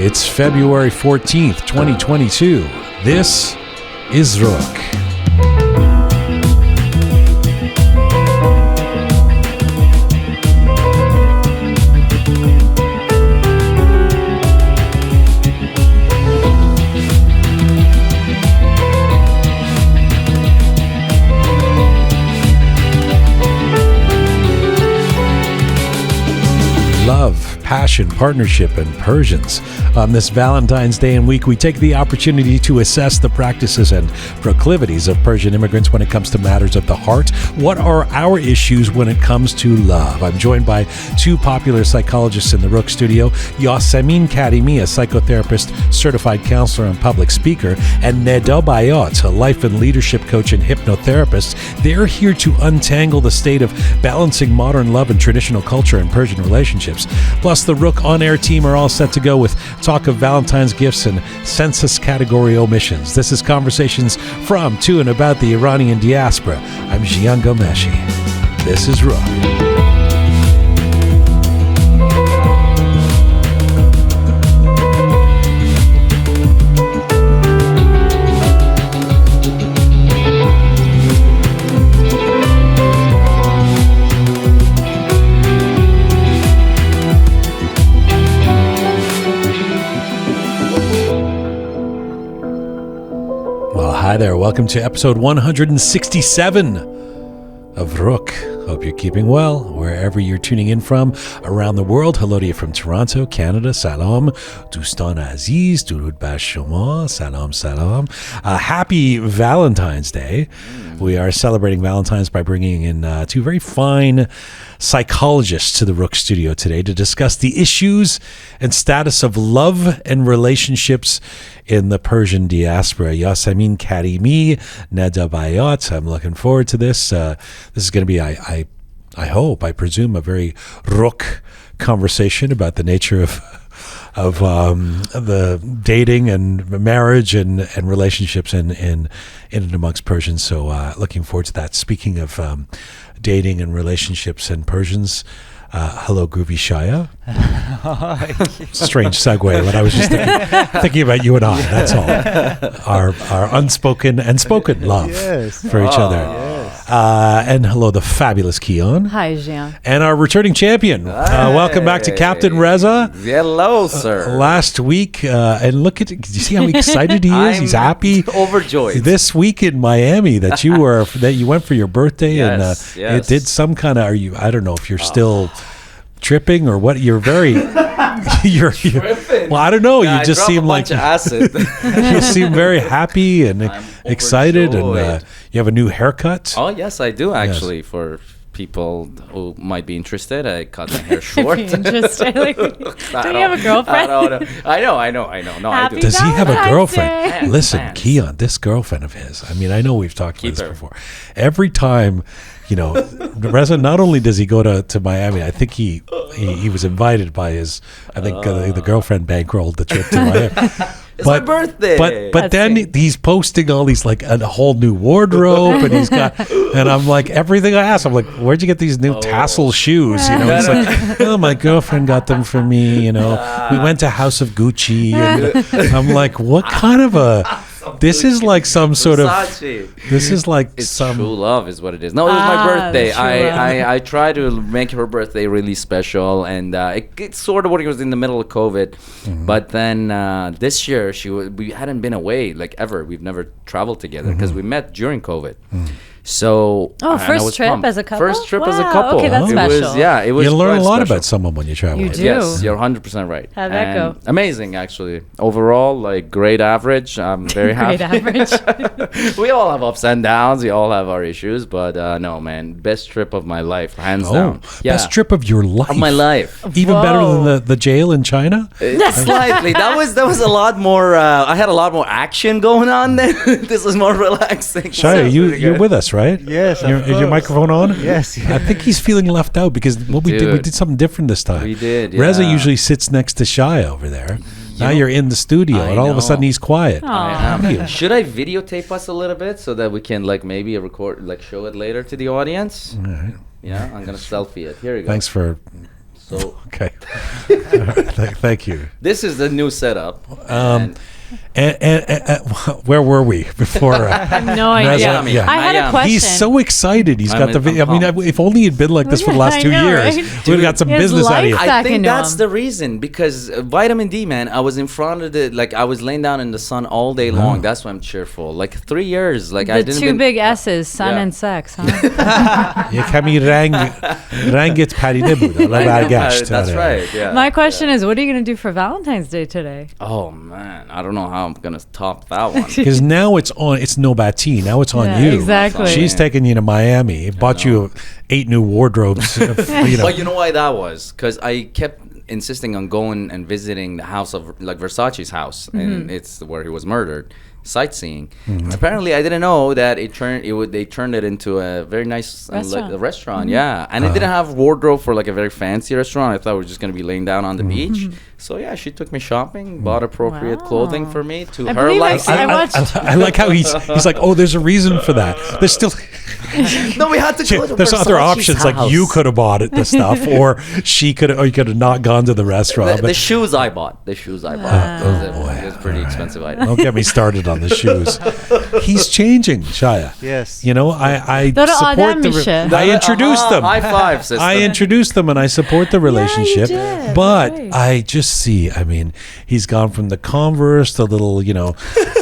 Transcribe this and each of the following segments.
It's February 14th, 2022. This is Roqe. Love, passion, partnership, and Persians. On this Valentine's Day and week, we take the opportunity to assess the practices and proclivities of Persian immigrants when it comes to matters of the heart. What are our issues when it comes to love? I'm joined by two popular psychologists in the Roqe Studio, Yasamin Karimi, a psychotherapist, certified counselor, and public speaker, and Neda Bayat, a life and leadership coach and hypnotherapist. They're here to untangle the state of balancing modern love and traditional culture in Persian relationships. Plus, the Roqe on-air team are all set to go with talk of Valentine's gifts and census category omissions. This is Conversations from, to, and about the Iranian diaspora. I'm Jian Ghomeshi. This is Roqe. Hi there, welcome to episode 167 of Roqe. Hope you're keeping well, wherever you're tuning in from around the world. Hello to you from Toronto, Canada. Salam. Dustan Aziz, Durud Bar Shoma. Salam, salam. Happy Valentine's Day. We are celebrating Valentine's by bringing in two very fine psychologists to the Roqe Studio today to discuss the issues and status of love and relationships in the Persian diaspora. Yasamin Karimi, Neda Bayat. I'm looking forward to this. This is going to be, I hope, I presume, a very Roqe conversation about the nature of the dating and marriage and relationships in and amongst Persians. So looking forward to that. Speaking of dating and relationships and Persians, hello, Groovy Shaya. Strange segue, but I was just thinking about you and I. That's all. Our unspoken and spoken love for each other. Yes. And hello, the fabulous Keon. Hi, Jean. And our returning champion. Welcome back to Captain Reza. Hello, sir. Last week, and look at, do you see how excited he is? He's happy. Overjoyed. This week in Miami that you went for your birthday. Yes, and it did some kind of, I don't know if you're still tripping or what. You're very you're well, I don't know. You just seem like acid. You seem very happy and excited, and you have a new haircut. Oh yes, I do actually. Yes. For people who might be interested, I cut my hair short. Interested? Like, do you have a girlfriend? I know. No, I do. Does he have a girlfriend? Fans, Listen, Keon, this girlfriend of his. I mean, I know we've talked about this before. Every time, Reza, not only does he go to Miami, I think he was invited by his, the girlfriend bankrolled the trip to Miami. It's my birthday. But then he's posting all these, like, a whole new wardrobe, and and I'm like, everything I ask, I'm like, where'd you get these new tassel shoes? It's like, oh, my girlfriend got them for me. We went to House of Gucci, and I'm like, what kind of a? This is like some sort of. This is like it's some true love is what it is. No, it was my birthday. I try to make her birthday really special, and it's sort of what it was in the middle of COVID. Mm-hmm. But then this year we hadn't been away like ever. We've never traveled together because we met during COVID. Mm-hmm. So first trip as a couple? First trip as a couple. Okay, that's special. It was. You learn a lot special. about someone when you travel. You do. Yes, you're 100% right. How'd that go? Amazing, actually. Overall, like great average. I'm very happy. Great average. We all have ups and downs. We all have our issues, but no, man, best trip of my life, hands down. Best trip of your life. Of my life. Even better than the jail in China. Slightly. That was a lot more. I had a lot more action going on then. This was more relaxing. Shaya, you're with us, right? Yes. Is your microphone on? Yes. I think he's feeling left out because what we did something different this time. We did. Yeah. Reza usually sits next to Shia over there. Now you're in the studio, and all of a sudden he's quiet. I am. Should I videotape us a little bit so that we can maybe show it later to the audience? All right. Yeah, I'm gonna selfie it. Here you go. Thanks for So Okay. Thank you. this is the new setup. And where were we before? I have no idea. Miami. Yeah. I had a Miami. question. He's so excited. He's got the video. I mean, if only he'd been like this for the last I 2 know, years, right? we'd have got some His business out of you. life- I back think into that's him. the reason, because vitamin D, man, I was in front of the, like I was laying down in the sun all day long. That's why I'm cheerful. Like 3 years, like I The didn't. two big S's, sun Yeah. and sex, huh? Kami rangit paride buda. That's right. Yeah. My question is, what are you going to do for Valentine's Day today? Oh man, I don't know how I'm gonna top that one. Because now it's on. It's Nobati. Now it's on Yeah, you. exactly. She's taking you to Miami. Bought you 8 new wardrobes. But you know why that was? Because I kept insisting on going and visiting the house of, like, Versace's house, and it's where he was murdered. Sightseeing. Apparently, I didn't know that they turned it into a very nice restaurant. Yeah, and it didn't have wardrobe for like a very fancy restaurant. I thought we were just gonna be laying down on the beach. So yeah, she took me shopping, bought appropriate clothing for me to I her believe liking. I like how he's like, oh, there's a reason for that. There's still No, we had to go to there's other Versace's options. Like house. you could have bought it, the stuff, or you could have not gone to the restaurant. The shoes I bought. It was a pretty expensive item. Don't get me started on the shoes. He's changing, Shaya. Yes. You know, I Doğru support adam işi. I introduced them. High five, sister. I introduced them and I support the relationship. did. But Right. I just see, I mean, he's gone from the Converse to little,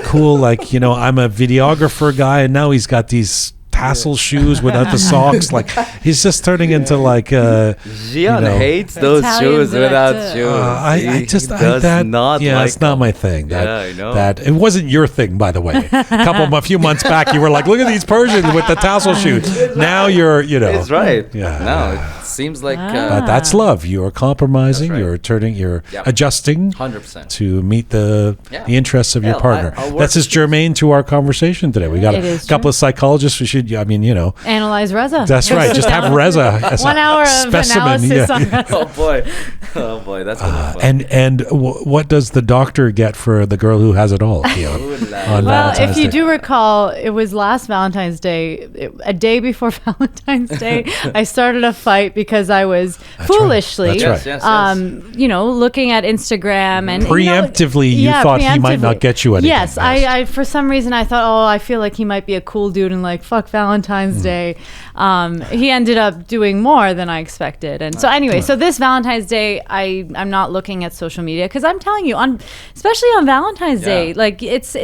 cool, like, I'm a videographer guy, and now he's got these tassel shoes without the socks. Like, he's just turning into like Gian hates those Italian shoes without director. shoes. He does not yeah, like it's not them. my thing. I know. That it wasn't your thing, by the way. A few months back, you were like, "Look at these Persians with the tassel shoes." Now you're, It's right. Yeah. No, it seems like But that's love. You're compromising. That's right. You're Yep. adjusting 100%. to meet the interests of your Yeah, partner. I'll work That's just germane to our conversation today. We got It a is couple true. of psychologists. We should, Analyze Reza. That's right. Just have Reza as 1 a hour of specimen. analysis yeah. on Reza. Oh boy, that's gonna be fun. And what does the doctor get for the girl who has it all? On Well, Valentine's if you Day? do recall, it was last Valentine's Day, a day before Valentine's Day. I started a fight because I was foolishly, That's right. Yes. looking at Instagram and Preemptively, you thought he might not get you anything. Yes, I for some reason I thought, I feel like he might be a cool dude and like fuck Valentine's Day. He ended up doing more than I expected, and so anyway, so this Valentine's Day, I'm not looking at social media because I'm telling you, especially on Valentine's Day, like it's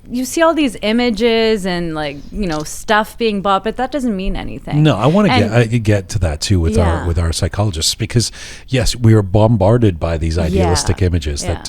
you see all these images and like stuff being bought, but that doesn't mean anything. No, I want to get to that too with our psychologists, because yes, we are bombarded by these idealistic images that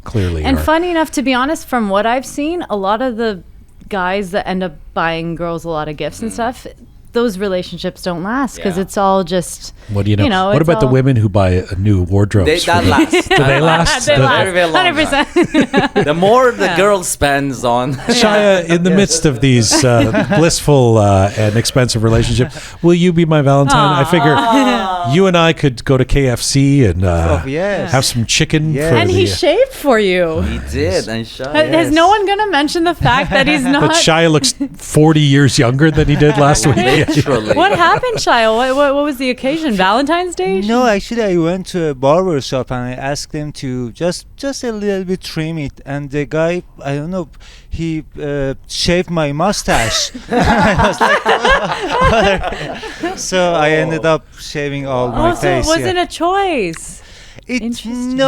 clearly And are. funny enough, to be honest, from what I've seen, a lot of the guys that end up buying girls a lot lot of gifts and stuff, those relationships don't last because it's all just. What do you know? What it's about the all- women who buy a new wardrobe? That lasts. Do they last? They last. Very, very long 100%. The more the girl spends on Shia, in the midst of these blissful and expensive relationships, will you be my Valentine? I figure you and I could go to KFC and have some chicken. Yes. For And he shaved for you. he did, and Shia. Is no one going to mention the fact that he's not? But Shia looks 40 years younger than he did last week. Literally. What happened, Shia? What was the occasion? Valentine's Day? No, actually, I went to a barber shop and I asked them to just a little bit trim it, and the guy, I don't know, he shaved my mustache. I was like, so I ended up shaving all my Oh, so face. it wasn't a choice. Interesting.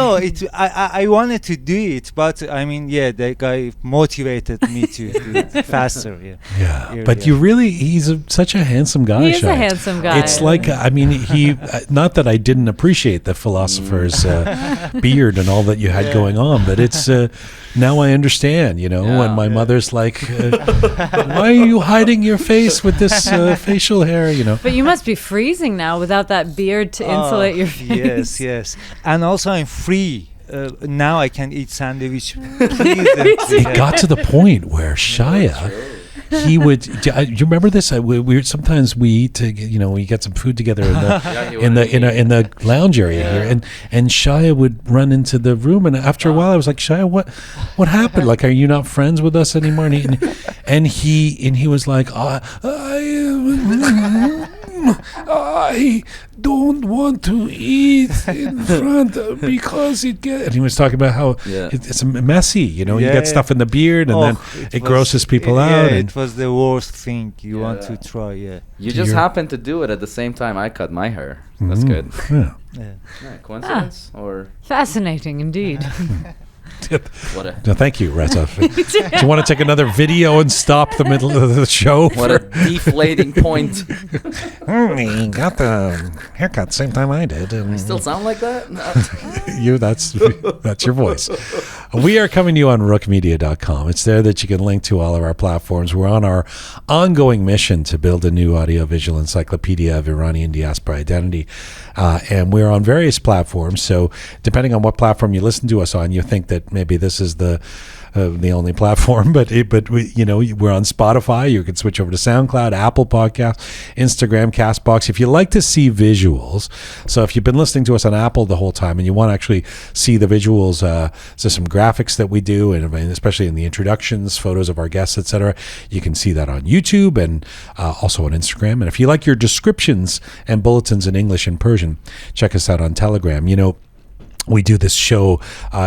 I wanted to do it, but I mean, the guy motivated me to do it faster. But he's such a handsome guy. He is a Shia. handsome guy. It's like, I mean, he, not that I didn't appreciate the philosopher's beard and all that you had going on, but it's, now I understand, when my mother's like, why are you hiding your face with this facial hair, But you must be freezing now without that beard to insulate your face. Yes. And also I'm free. Now I can eat sandwich. It got to the point where Shia, he would. Do you remember this? We sometimes we eat. We get some food together in the lounge area here, and Shia would run into the room, and after a while, I was like, Shia, what happened? Like, are you not friends with us anymore? And he was like, I don't want to eat in front because it gets. And he was talking about how it's messy. You get stuff in the beard, and then it grosses people out. Yeah, it was the worst thing you want to try. Yeah, you just happened to do it at the same time I cut my hair. That's good. Yeah. Coincidence or fascinating indeed. Thank you, Reza. Do you want to take another video and stop the middle of the show? What a deflating point. He got the haircut same time I did. I still sound like that? That's your voice. We are coming to you on roqemedia.com. It's there that you can link to all of our platforms. We're on our ongoing mission to build a new audiovisual encyclopedia of Iranian diaspora identity. And we're on various platforms. So depending on what platform you listen to us on, you think that maybe this is the only platform, but we, we're on Spotify. You can switch over to SoundCloud, Apple Podcasts, Instagram, Castbox. If you like to see visuals, so if you've been listening to us on Apple the whole time and you want to actually see the visuals, so some graphics that we do, and especially in the introductions, photos of our guests, etc., you can see that on YouTube and also on Instagram. And if you like your descriptions and bulletins in English and Persian, check us out on Telegram. We do this show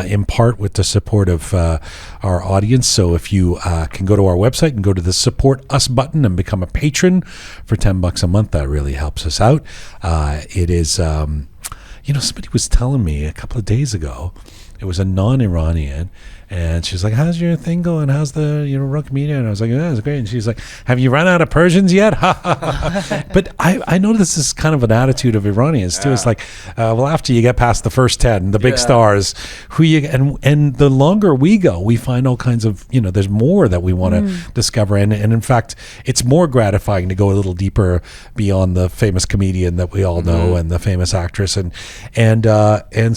in part with the support of our audience. So if you can go to our website and go to the Support Us button and become a patron for $10 a month, that really helps us out. It is, somebody was telling me a couple of days ago, it was a non-Iranian, and she's like, how's your thing going? How's the Roqe Media? And I was like, yeah, it's great. And she's like, have you run out of Persians yet? But I know this is kind of an attitude of Iranians too. It's like, well, after you get past the first 10, the big stars, and the longer we go, we find all kinds of, there's more that we want to discover. And in fact, it's more gratifying to go a little deeper beyond the famous comedian that we all know and the famous actress. And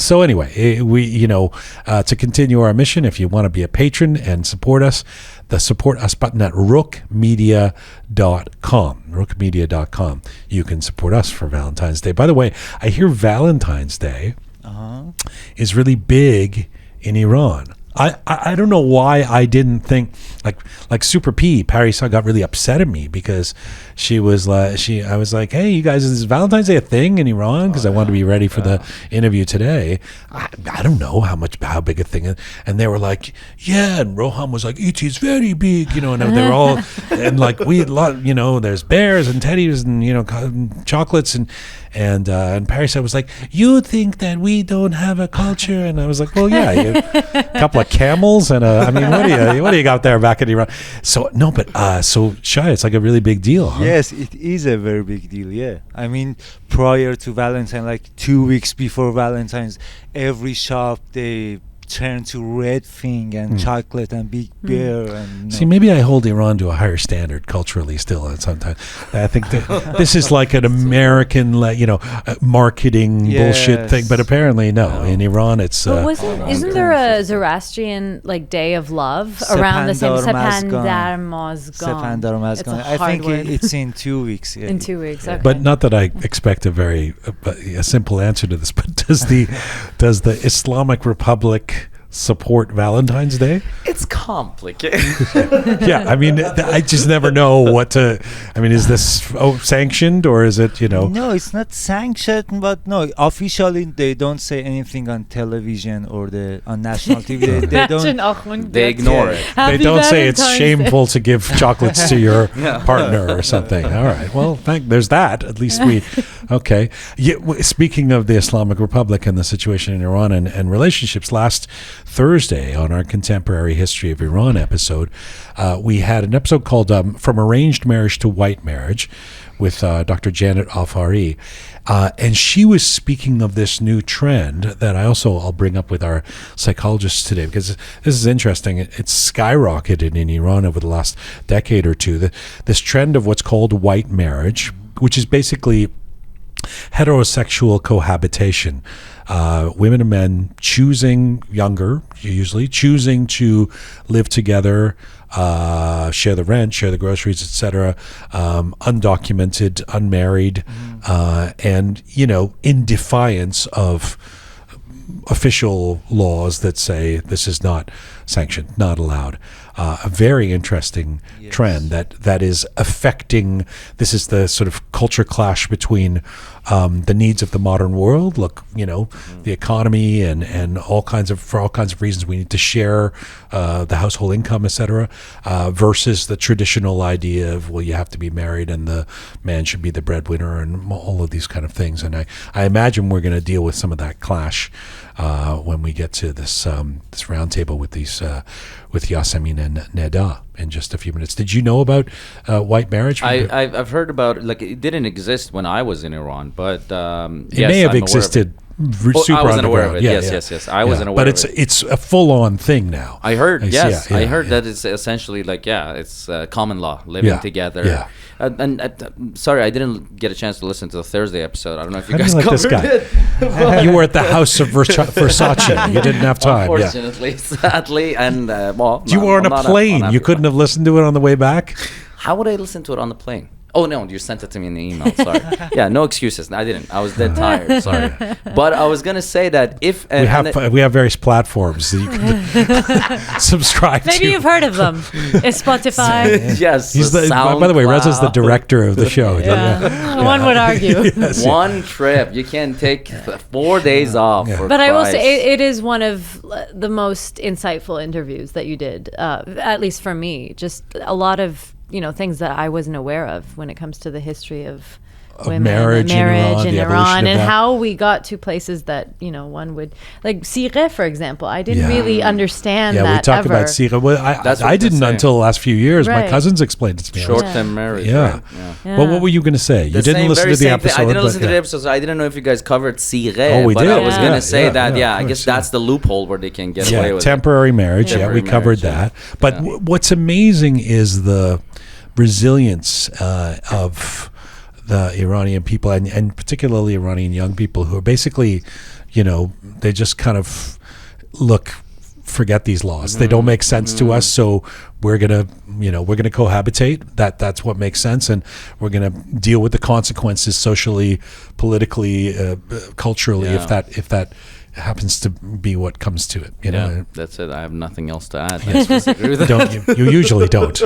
so anyway, we, to continue our mission, if you want to be a patron and support us, the Support Us button at roqemedia.com. roqemedia.com. You can support us for Valentine's Day. By the way, I hear Valentine's Day is really big in Iran. I don't know why I didn't think like Super P, Paris got really upset at me because she was like, I was like, hey, you guys, is Valentine's Day a thing in Iran? Because I wanted to be ready for the interview today. I don't know how big a thing is. And they were like, yeah. And Roham was like, it is very big, and they were all, and like we had a lot, there's bears and teddies and, chocolates and Paris, I was like, you think that we don't have a culture? And I was like, well, yeah, a couple of camels and what do you got there back in Iran? So no, but so Shai, it's like a really big deal, huh? Yes, it is a very big deal. Yeah, I mean, prior to Valentine, like 2 weeks before Valentine's, every shop they turn to red thing and chocolate and big bear. And see, maybe I hold Iran to a higher standard culturally still. And sometimes I think that this is like an American, marketing bullshit thing. But apparently, no. In Iran, it's. Isn't there a Zoroastrian day of love around the same Sepandar Mazgan? I think it's in 2 weeks. Yeah. In 2 weeks, okay. But not that I expect a simple answer to this. But does the Islamic Republic support Valentine's Day? It's complicated. Yeah, I just never know what to. Is this sanctioned or is it No, it's not sanctioned, but no, officially they don't say anything on television or on national TV. They don't. They ignore it. They don't say it's shameful to give chocolates to your partner or something. All right. Well, there's that. At least we. Okay. Yeah, speaking of the Islamic Republic and the situation in Iran and relationships, last Thursday on our Contemporary History of Iran episode, we had an episode called From Arranged Marriage to White Marriage with Dr. Janet Alfari. And she was speaking of this new trend that I'll bring up with our psychologists today, because this is interesting. It's skyrocketed in Iran over the last decade or two. This trend of what's called white marriage, which is basically heterosexual cohabitation. Women and men usually choosing to live together, share the rent, share the groceries, etc., undocumented, unmarried, and in defiance of official laws that say this is not sanctioned, not allowed. A very interesting trend that is affecting. This is the sort of culture clash between the needs of the modern world. Look, the economy and for all kinds of reasons we need to share the household income, etc. Versus the traditional idea of, well, you have to be married and the man should be the breadwinner and all of these kind of things. And I imagine we're going to deal with some of that clash when we get to this roundtable with Yasamin and Neda in just a few minutes. Did you know about white marriage? I've heard about it. Like, it didn't exist when I was in Iran, but it may have existed. I wasn't aware of it. Yes. I wasn't aware. But of it. it's a full-on thing now. I heard. I heard that it's essentially like it's common law, living together. Yeah. And sorry, I didn't get a chance to listen to the Thursday episode. I don't know if you guys like covered it. You were at the house of Versace. You didn't have time. Unfortunately, sadly, and you were on a plane. You couldn't have listened to it on the way back. How would I listen to it on the plane? Oh, no, you sent it to me in the email. Sorry. Yeah, no excuses. I didn't. I was dead tired. Sorry. But I was going to say that if... we have various platforms that you can subscribe to. Maybe you've heard of them. It's Spotify. Yes. By the way, Reza's the director of the show. One would argue. Yes, one trip. You can take 4 days off. Yeah. But I will say it is one of the most insightful interviews that you did, at least for me. Just a lot of things that I wasn't aware of when it comes to the history of women, marriage in Iran and how we got to places that one would, like Sireh, for example. I didn't really understand that. Yeah, we talked about Sireh. Well, I didn't until the last few years. Right. My cousins explained it to me. Short-term marriage. Yeah. Right? Yeah. Well, what were you going to say? You didn't listen to the episode. I didn't listen to the episode. I didn't know if you guys covered Sireh. Oh, we did. I was going to say that. Yeah, I guess that's the loophole where they can get away with temporary marriage. Yeah, we covered that. But what's amazing is the resilience of the Iranian people and particularly Iranian young people who are basically, they just kind of forget these laws. They don't make sense to us, so we're gonna cohabitate. That's what makes sense, and we're gonna deal with the consequences socially, politically, culturally, if that happens to be what comes to it. That's it. I have nothing else to add. You usually don't.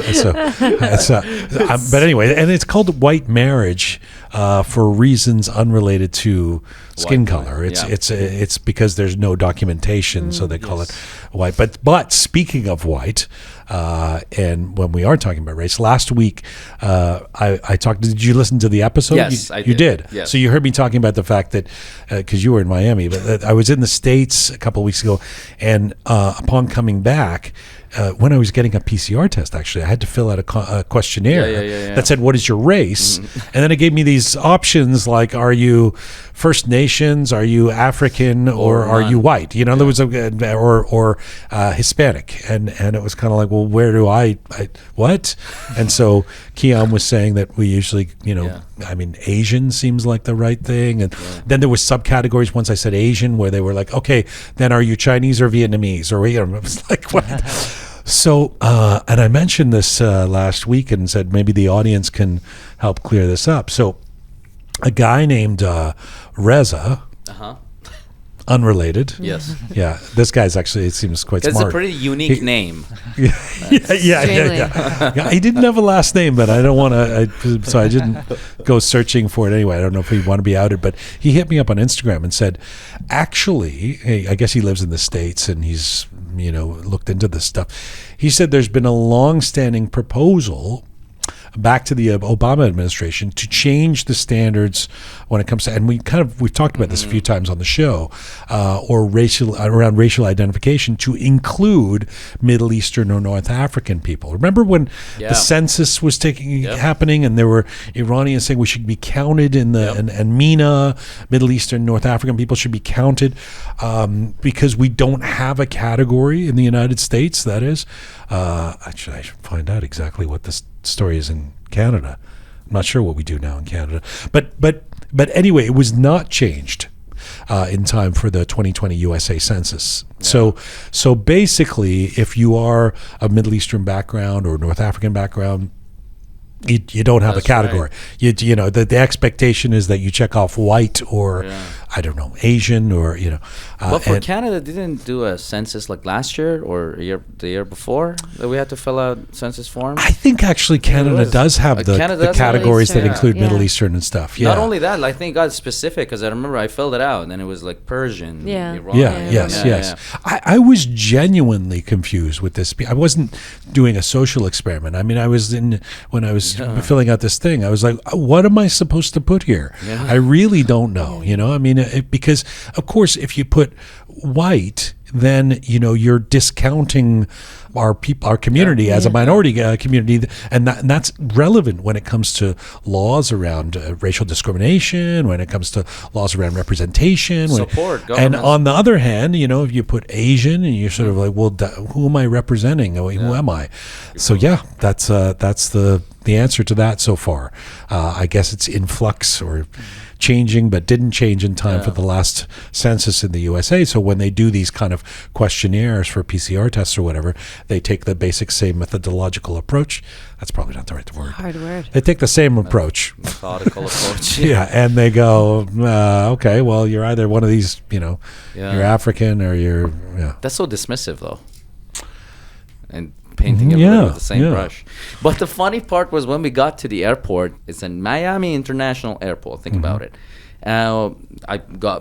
But anyway, and it's called white marriage for reasons unrelated to skin color. It's because there's no documentation, so they call it white. But speaking of white, and when we are talking about race, last week I talked. Did you listen to the episode? Yes, I did. You did. Yes. So you heard me talking about the fact that because you were in Miami, but I was in the States a couple of weeks ago, and upon coming back. When I was getting a PCR test, actually, I had to fill out a questionnaire that said, "What is your race?" And then it gave me these options like, "Are you First Nations? Are you African? Or are you white?" There was or Hispanic, and it was kind of like, well, where do I what? And so Kian was saying that we usually, Asian seems like the right thing, and then there was subcategories. Once I said Asian, where they were like, okay, then are you Chinese or Vietnamese? Or it was like, what? So, and I mentioned this last week and said maybe the audience can help clear this up. So, a guy named Reza, unrelated. Yes. Yeah, this guy's actually, it seems quite smart. It's a pretty unique name. Yeah. He didn't have a last name, but I don't want to, so I didn't go searching for it anyway. I don't know if he want to be outed, but he hit me up on Instagram and said, actually, I guess he lives in the States and he's, looked into this stuff. He said there's been a long-standing proposal back to the Obama administration to change the standards when it comes to, and we've talked about this a few times on the show, or around racial identification to include Middle Eastern or North African people. Remember when the census was happening, and there were Iranians saying we should be counted in the and MENA, Middle Eastern, North African people should be counted because we don't have a category in the United States. That is, actually, I should find out exactly what this story is in Canada. I'm not sure what we do now in Canada, but anyway, it was not changed in time for the 2020 USA Census. Yeah. So basically, if you are of Middle Eastern background or North African background, you don't have a category. Right. The expectation is that you check off white or I don't know, Asian or, But for Canada, they didn't do a census like last year or the year before that we had to fill out census forms. I think actually Canada does have the categories that include Middle Eastern and stuff. Yeah. Not only that, I think it got specific because I remember I filled it out and then it was like Persian. Iran, Yes. I was genuinely confused with this. I wasn't doing a social experiment. I mean, when I was filling out this thing, I was like, what am I supposed to put here? Yeah. I really don't know, I mean, because of course, if you put white, then you're discounting our community as a minority community, and that's relevant when it comes to laws around racial discrimination, when it comes to laws around representation. And on the other hand, if you put Asian, and you're sort of like, well, who am I representing? Who am I? So that's the answer to that so far. I guess it's in flux or changing, but didn't change in time for the last census in the USA. So when they do these kind of questionnaires for PCR tests or whatever, they take the basic same methodological approach. That's probably not the right word. Hard word. They take the same approach. Methodical approach. And they go, okay, well, you're either one of these, you're African or you're, That's so dismissive, though. And painting everything with the same brush. But the funny part was when we got to the airport. It's in Miami International Airport. Think about it. I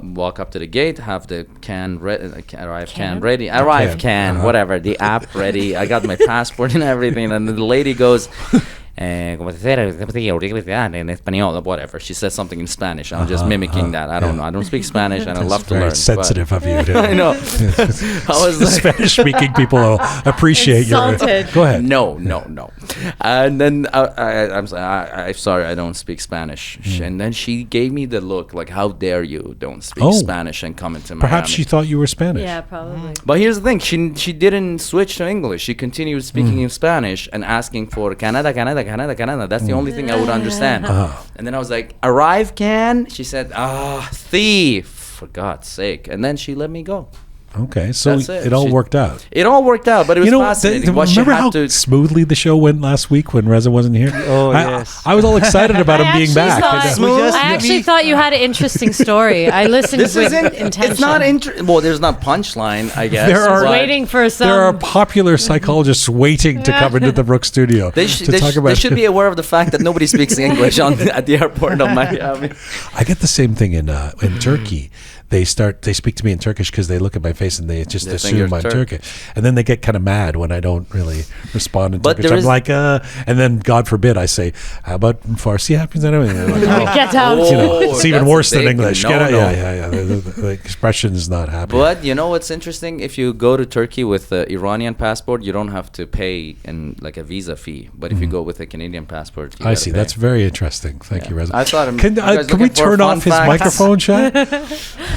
walk up to the gate, have the whatever, the app ready. I got my passport and everything, and the lady goes, whatever. She says something in Spanish. I'm just mimicking that. I don't know. I don't speak Spanish, and I love to learn. Very sensitive of you. I know. I was like, Spanish-speaking people will appreciate your. Go ahead. No. And then I'm sorry, I don't speak Spanish. And then she gave me the look, like, how dare you don't speak Spanish and come into Miami. Perhaps she thought you were Spanish. Yeah, probably. But here's the thing. She didn't switch to English. She continued speaking in Spanish and asking for Canada. That's the only thing I would understand. And then I was like, arrive can? She said, thief, for God's sake. And then she let me go. Okay, so it all worked out. It all worked out, but it was fascinating. Remember how smoothly the show went last week when Reza wasn't here? Oh, yes. I was all excited about him being back. I actually thought you had an interesting story. I listened with intention. It's not well, there's not punchline, I guess. Waiting for some. There are popular psychologists waiting to come into the Roqe Studio They should be aware of the fact that nobody speaks English at the airport of Miami. I get the same thing in Turkey. They speak to me in Turkish because they look at my face and they just assume I'm Turkish. And then they get kind of mad when I don't really respond in Turkish. I'm like, and then God forbid I say, how about Farsi happens? Get out. It's even worse than English. Get out. Yeah. The expression is not happy. But you know what's interesting? If you go to Turkey with the Iranian passport, you don't have to pay a visa fee. But if you go with a Canadian passport, you I see. Pay. That's very interesting. Thank you, Reza. I thought can we turn off his microphone, Chad?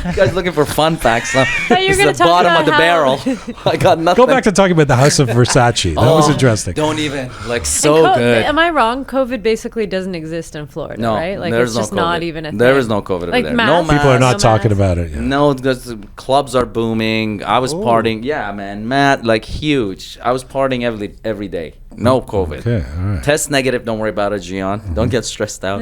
You guys looking for fun facts now? It's the bottom of the barrel. I got nothing. Go back to talking about the House of Versace. That was interesting. Don't even. Good. Am I wrong? COVID basically doesn't exist in Florida, right? There's it's just not even a thing. There is no COVID over there. No mask. People are not talking about it. Yeah. No, because clubs are booming. I was partying. Yeah, man. Huge. I was partying every day. No COVID. Okay, all right. Test negative. Don't worry about it, Jian. Don't get stressed out.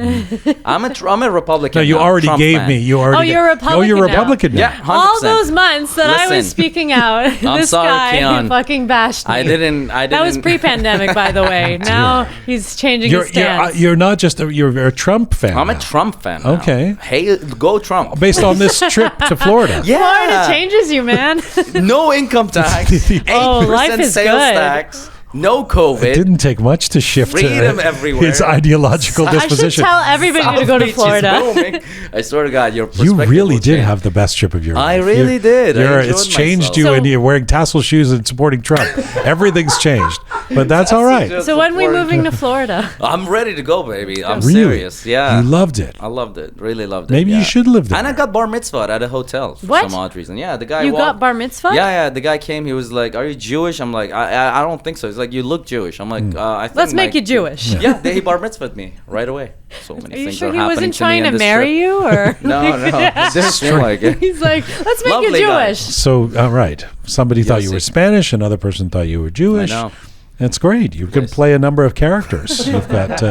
I'm a Republican. No, you already gave me. You're a Republican. Oh, you're a Republican now. Yeah, 100%. All those months that I was speaking out, this guy Kian. fucking bashed me. I didn't. That was pre-pandemic, by the way. Now he's changing his stance. You're not just you're a Trump fan. I'm a Trump fan. Now. Okay. Hey, go Trump. Based on this trip to Florida. Yeah. Florida changes you, man. No income tax. 8% life is sales good. tax. No COVID. It didn't take much to shift freedom everywhere. His ideological disposition. I should tell everybody to go to Florida. I swear to God, your perspective. You really did have the best trip of your life. I really did. It's changed you, and you're wearing tassel shoes and supporting Trump. Everything's changed, but that's all right. So when are we moving to Florida? I'm ready to go, baby. I'm serious. Yeah, you loved it. I loved it. Really loved it. Maybe you should live there. And I got bar mitzvah at a hotel for some odd reason. Yeah, the guy. You got bar mitzvah? Yeah. The guy came. He was like, "Are you Jewish?" I'm like, "I don't think so." He's like, "You look Jewish." I'm like, I think let's make you Jewish. Yeah, he bar mitzvahed me right away. So many things are happening to me. Are you sure he wasn't trying to marry you, or no? It didn't seem like it. He's like, let's make you Jewish. So, right, somebody thought you were Spanish, another person thought you were Jewish. I know. That's great. You can play a number of characters. You've got.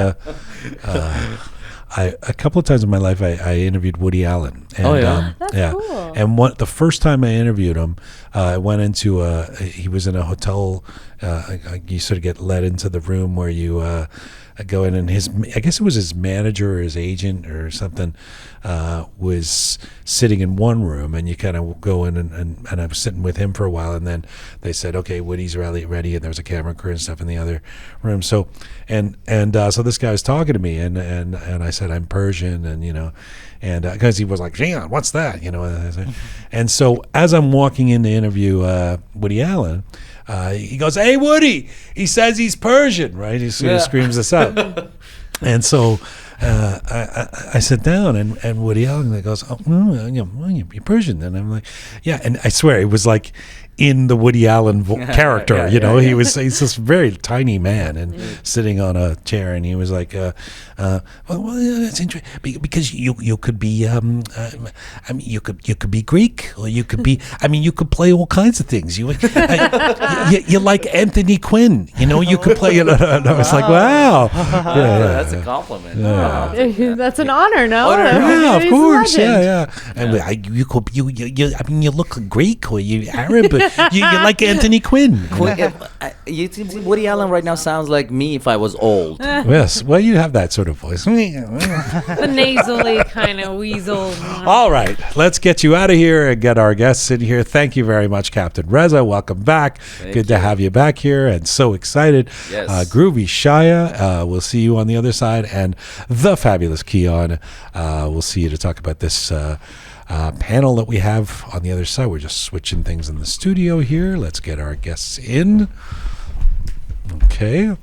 a couple of times in my life, I interviewed Woody Allen. And, That's cool. And the first time I interviewed him, I went into he was in a hotel. You sort of get led into the room where you go in, and I guess it was his manager or his agent or something, was sitting in one room, and you kind of go in and I was sitting with him for a while, and then they said, okay, Woody's ready, and there was a camera crew and stuff in the other room. So so this guy was talking to me, and I said I'm Persian, and and because he was like, Jian, what's that? And so as I'm walking in to interview Woody Allen, he goes, hey, Woody, he says he's Persian, right? He sort of screams this out. And so I sit down, and Woody Allen goes, oh, you're Persian. And I'm like, yeah. And I swear, it was like in the Woody Allen character, he's this very tiny man and sitting on a chair, and he was like, well, it's interesting because you could be, I mean, you could be Greek, or you could be, I mean, you could play all kinds of things. You like Anthony Quinn, you could play. And I was like, wow, that's a compliment. That's an honor, no? Yeah, of course, yeah. And I mean, you look Greek or you Arab. You like Anthony Quinn. Woody Allen right now sounds like me if I was old. Yes, well, you have that sort of voice. The nasally kind of weasel. All right, let's get you out of here and get our guests in here. Thank you very much, Captain Reza. Welcome back. Good to have you back here, and so excited. Yes. Groovy Shaya, we'll see you on the other side, and the fabulous Keon. We'll see you to talk about this panel that we have on the other side. We're just switching things in the studio here. Let's get our guests in. Okay.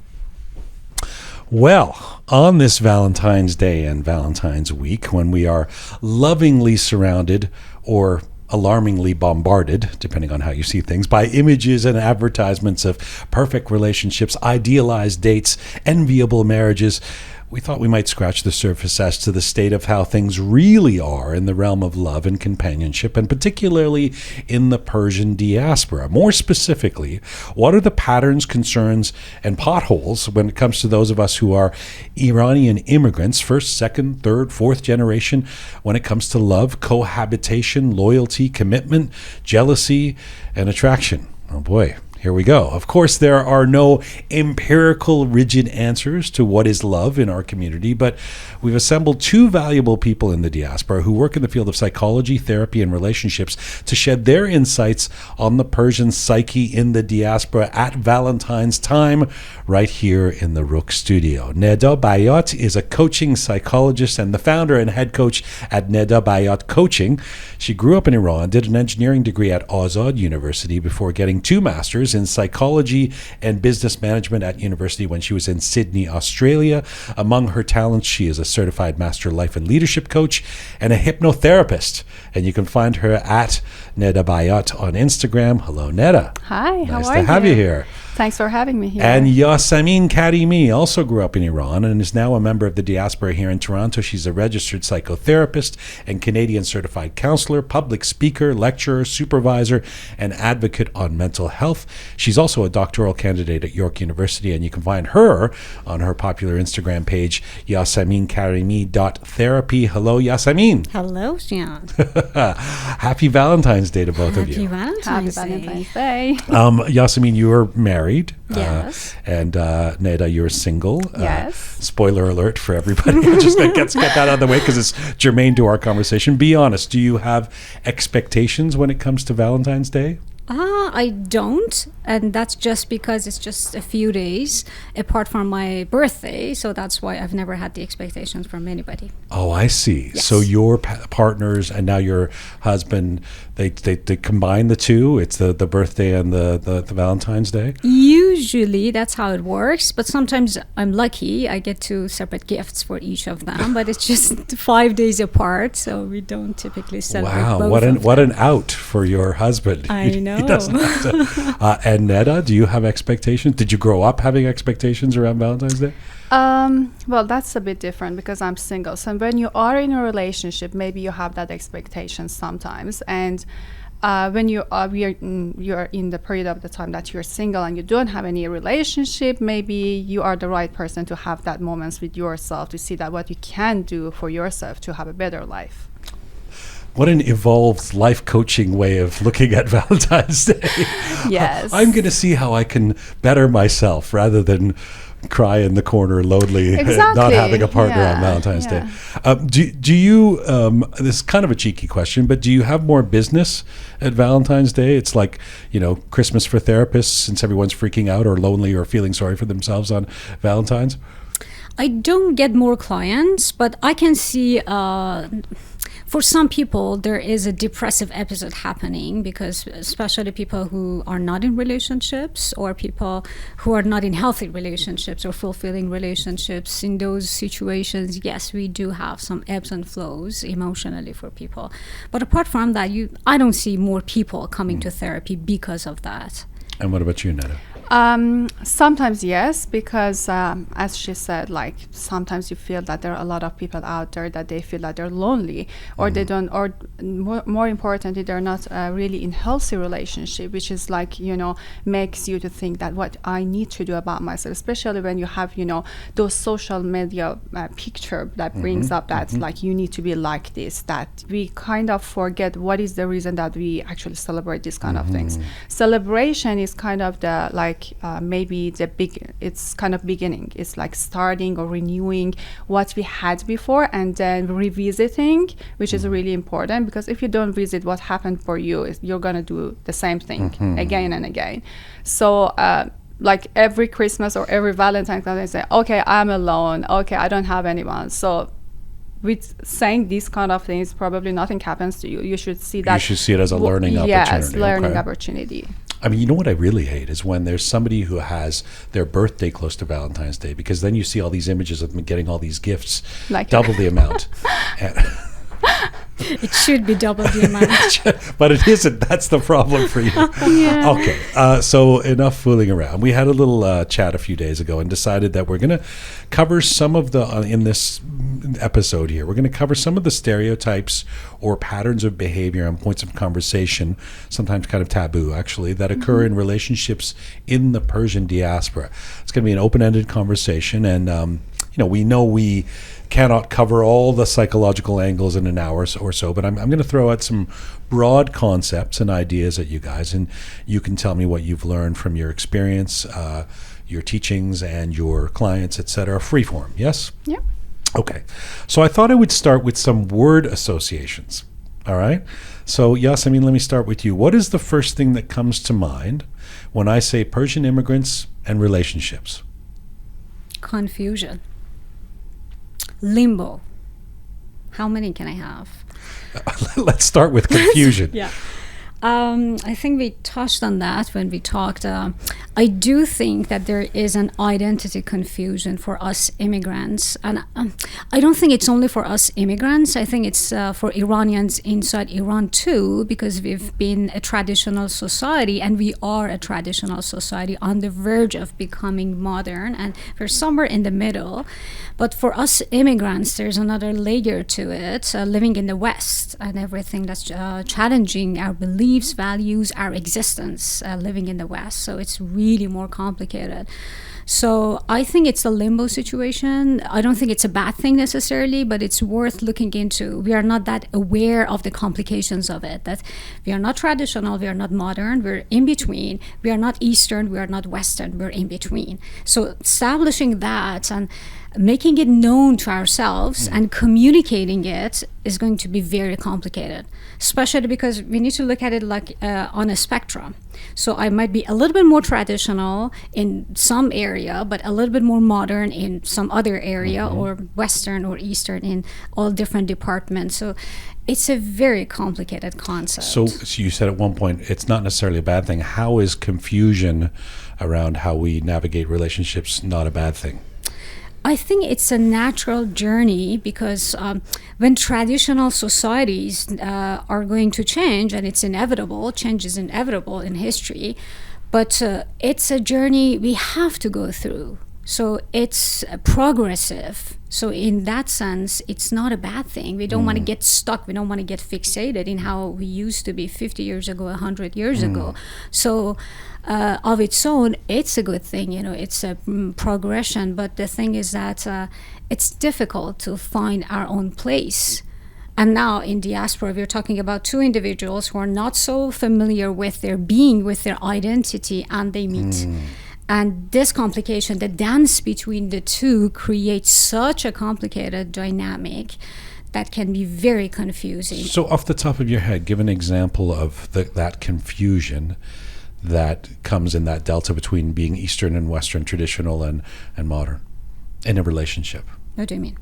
Well, on this Valentine's Day and Valentine's Week, when we are lovingly surrounded or alarmingly bombarded, depending on how you see things, by images and advertisements of perfect relationships, idealized dates, enviable marriages, we thought we might scratch the surface as to the state of how things really are in the realm of love and companionship, and particularly in the Persian diaspora. More specifically, what are the patterns, concerns, and potholes when it comes to those of us who are Iranian immigrants, first, second, third, fourth generation, when it comes to love, cohabitation, loyalty, commitment, jealousy, and attraction? Oh boy. Here we go. Of course, there are no empirical, rigid answers to what is love in our community, but we've assembled two valuable people in the diaspora who work in the field of psychology, therapy, and relationships to shed their insights on the Persian psyche in the diaspora at Valentine's time, right here in the Roqe Studio. Neda Bayat is a coaching psychologist and the founder and head coach at Neda Bayat Coaching. She grew up in Iran, did an engineering degree at Azad University before getting 2 masters in psychology and business management at university when she was in Sydney, Australia. Among her talents, she is a certified master life and leadership coach and a hypnotherapist. And you can find her at Neda Bayat on Instagram. Hello, Neda. Hi, how are you? Nice to have you here. Thanks for having me here. And Yasamin Karimi also grew up in Iran and is now a member of the diaspora here in Toronto. She's a registered psychotherapist and Canadian certified counselor, public speaker, lecturer, supervisor, and advocate on mental health. She's also a doctoral candidate at York University, and you can find her on her popular Instagram page, yasaminkarimi.therapy. Hello, Yasamin. Hello, Jian. Happy Valentine's Day to both of you. Happy Valentine's Day. Yasamin, you are married. Yes. And Neda, you're single. Yes. Spoiler alert for everybody. Just get that out of the way because it's germane to our conversation. Be honest. Do you have expectations when it comes to Valentine's Day? I don't, and that's just because it's just a few days apart from my birthday, so that's why I've never had the expectations from anybody. Oh, I see. Yes. So your partners and now your husband, they combine the two? It's the birthday and the Valentine's Day? Usually that's how it works, but sometimes I'm lucky. I get 2 separate gifts for each of them, but it's just 5 days apart, so we don't typically celebrate both what of an them. out for your husband. I know. He doesn't have to. And Neda, do you have expectations? Did you grow up having expectations around Valentine's Day? Well, that's a bit different because I'm single. So when you are in a relationship, maybe you have that expectation sometimes. And when you're in the period of the time that you're single and you don't have any relationship, maybe you are the right person to have that moments with yourself, to see that what you can do for yourself to have a better life. What an evolved life coaching way of looking at Valentine's Day. Yes. I'm going to see how I can better myself rather than cry in the corner lonely, not having a partner on Valentine's Day. Do you, this is kind of a cheeky question, but do you have more business at Valentine's Day? It's like, Christmas for therapists, since everyone's freaking out or lonely or feeling sorry for themselves on Valentine's? I don't get more clients, but I can see for some people there is a depressive episode happening, because especially people who are not in relationships or people who are not in healthy relationships or fulfilling relationships. In those situations, yes, we do have some ebbs and flows emotionally for people. But apart from that, I don't see more people coming to therapy because of that. And what about you, Neda? Sometimes yes, because as she said, like sometimes you feel that there are a lot of people out there that they feel that they're lonely, or they don't, or more importantly, they're not really in healthy relationship, which is like, makes you to think that what I need to do about myself, especially when you have, those social media picture that brings up that like you need to be like this, that we kind of forget what is the reason that we actually celebrate these kind of things. Celebration is kind of the like maybe it's kind of beginning. It's like starting or renewing what we had before and then revisiting, which is really important, because if you don't visit what happened for you, you're going to do the same thing again and again. So like every Christmas or every Valentine's Day, they say, okay, I'm alone. Okay, I don't have anyone. So with saying these kind of things, probably nothing happens to you. You should see that. You should see it as a learning opportunity. Yes, learning opportunity. I mean, you know what I really hate is when there's somebody who has their birthday close to Valentine's Day, because then you see all these images of them getting all these gifts, like double the amount. It should be double the amount. But it isn't. That's the problem for you. Okay. So enough fooling around. We had a little chat a few days ago and decided that we're going to cover some of the, in this episode here, we're going to cover some of the stereotypes or patterns of behavior and points of conversation, sometimes kind of taboo actually, that occur in relationships in the Persian diaspora. It's going to be an open-ended conversation, and we know we cannot cover all the psychological angles in an hour or so, but I'm going to throw out some broad concepts and ideas at you guys, and you can tell me what you've learned from your experience, your teachings, and your clients, etc. Freeform, yes? Yeah. Okay. So I thought I would start with some word associations. All right? So, Yasamin, let me start with you. What is the first thing that comes to mind when I say Persian immigrants and relationships? Confusion. Limbo. How many can I have? Let's start with confusion. Yeah. I think we touched on that when we talked. I do think that there is an identity confusion for us immigrants. And I don't think it's only for us immigrants. I think it's for Iranians inside Iran too, because we've been a traditional society, and we are a traditional society on the verge of becoming modern, and we're somewhere in the middle. But for us immigrants, there's another layer to it, living in the West and everything that's challenging our beliefs, values, our existence, living in the West. So it's really more complicated. So I think it's a limbo situation. I don't think it's a bad thing necessarily, but it's worth looking into. We are not that aware of the complications of it, that we are not traditional, we are not modern, we're in between. We are not Eastern, we are not Western, we're in between. So establishing that and making it known to ourselves and communicating it is going to be very complicated, especially because we need to look at it like on a spectrum. So I might be a little bit more traditional in some area, but a little bit more modern in some other area, or Western or Eastern in all different departments. So it's a very complicated concept. So you said at one point it's not necessarily a bad thing. How is confusion around how we navigate relationships not a bad thing? I think it's a natural journey, because when traditional societies are going to change, and it's inevitable, change is inevitable in history, but it's a journey we have to go through. So it's progressive. So in that sense, it's not a bad thing. We don't want to get stuck. We don't want to get fixated in how we used to be 50 years ago, 100 years ago. So of its own, it's a good thing. It's a progression. But the thing is that it's difficult to find our own place. And now in diaspora, we're talking about two individuals who are not so familiar with their being, with their identity, and they meet. And this complication, the dance between the two, creates such a complicated dynamic that can be very confusing. So off the top of your head, give an example of that confusion that comes in that delta between being Eastern and Western, traditional and modern, in a relationship. What do you mean?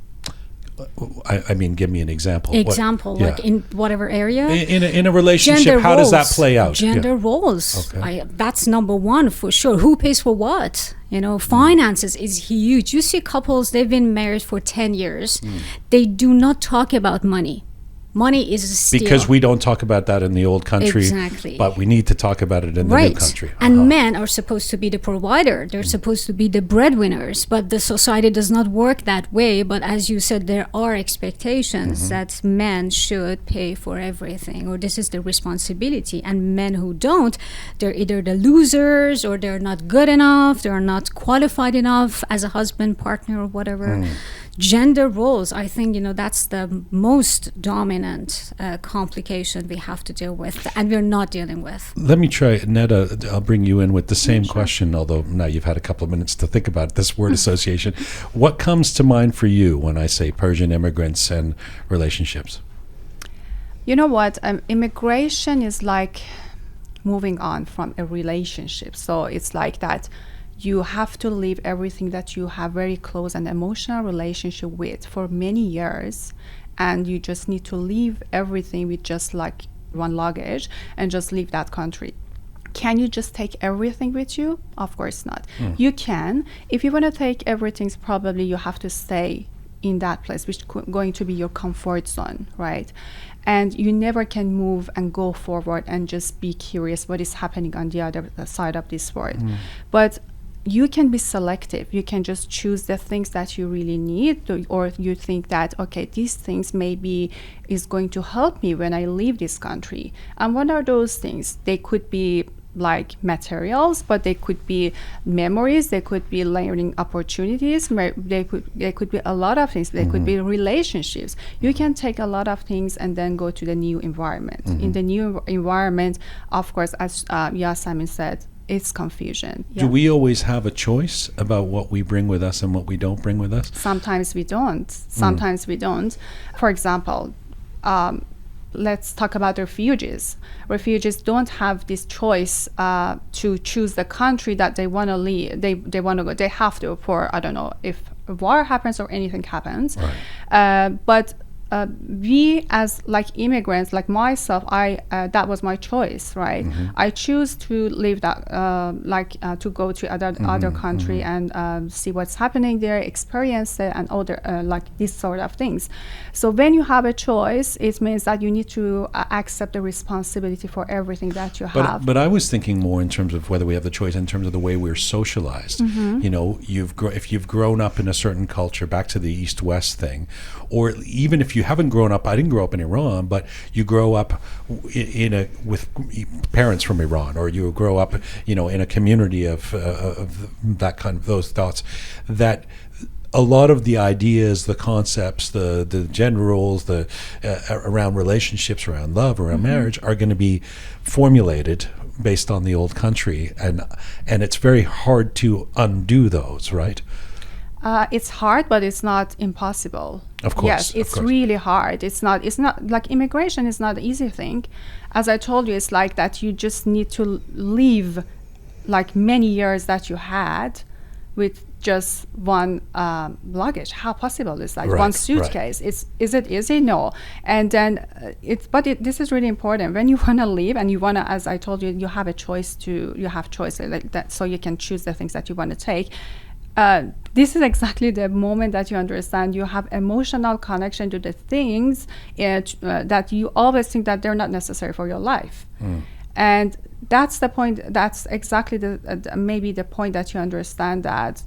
I mean, give me an example. Like in whatever area? In a relationship, Gender how does that roles. play out? Gender roles. Okay. That's number one for sure. Who pays for what? Finances is huge. You see couples, they've been married for 10 years. They do not talk about money. Money is still... Because we don't talk about that in the old country. Exactly. But we need to talk about it in the new country. And men are supposed to be the provider. They're supposed to be the breadwinners. But the society does not work that way. But as you said, there are expectations that men should pay for everything, or this is the responsibility. And men who don't, they're either the losers, or they're not good enough, they're not qualified enough as a husband, partner, or whatever. Gender roles, I think, that's the most dominant complication we have to deal with, and we're not dealing with. Let me try, Neda, I'll bring you in with the same question, although now you've had a couple of minutes to think about this word association. What comes to mind for you when I say Persian immigrants and relationships? You know what? Immigration is like moving on from a relationship. So it's like that. You have to leave everything that you have very close and emotional relationship with for many years, and you just need to leave everything with just like one luggage and just leave that country. Can you just take everything with you? Of course not. You can. If you want to take everything, probably you have to stay in that place, which is going to be your comfort zone, right? And you never can move and go forward and just be curious what is happening on the other side of this world. But you can be selective. You can just choose the things that you really need, or you think that, okay, these things maybe is going to help me when I leave this country. And what are those things? They could be like materials, but they could be memories, they could be learning opportunities, they could be a lot of things. They could be relationships. You can take a lot of things and then go to the new environment. In the new environment, of course, as Yasamin said, it's confusion. Do we always have a choice about what we bring with us and what we don't bring with us? Sometimes we don't. Sometimes we don't. For example, let's talk about refugees. Refugees don't have this choice to choose the country that they want to leave. They want to go. They have to, for, I don't know, if a war happens or anything happens. Right. But we as like immigrants, like myself, that was my choice, right? I choose to leave that, to go to other country and see what's happening there, experience it, and other like these sort of things. So when you have a choice, it means that you need to accept the responsibility for everything that you have. But I was thinking more in terms of whether we have the choice in terms of the way we're socialized. If you've grown up in a certain culture, back to the East-West thing, or even if you haven't grown up, I didn't grow up in Iran, but you grow up with parents from Iran, or you grow up, in a community of that kind of those thoughts, that a lot of the ideas, the concepts, the gender roles, around relationships, around love, around marriage, are going to be formulated based on the old country, and it's very hard to undo those, right? It's hard, but it's not impossible. Of course. Yes, it's really hard. It's not like immigration is not an easy thing. As I told you, it's like that you just need to leave like many years that you had with just one luggage. How possible is that? One suitcase. Right. Is it easy? No. And then this is really important. When you want to leave and you want to, as I told you, you have choice like that, so you can choose the things that you want to take. This is exactly the moment that you understand you have emotional connection to the things that you always think that they're not necessary for your life. And that's the point. That's exactly maybe the point that you understand that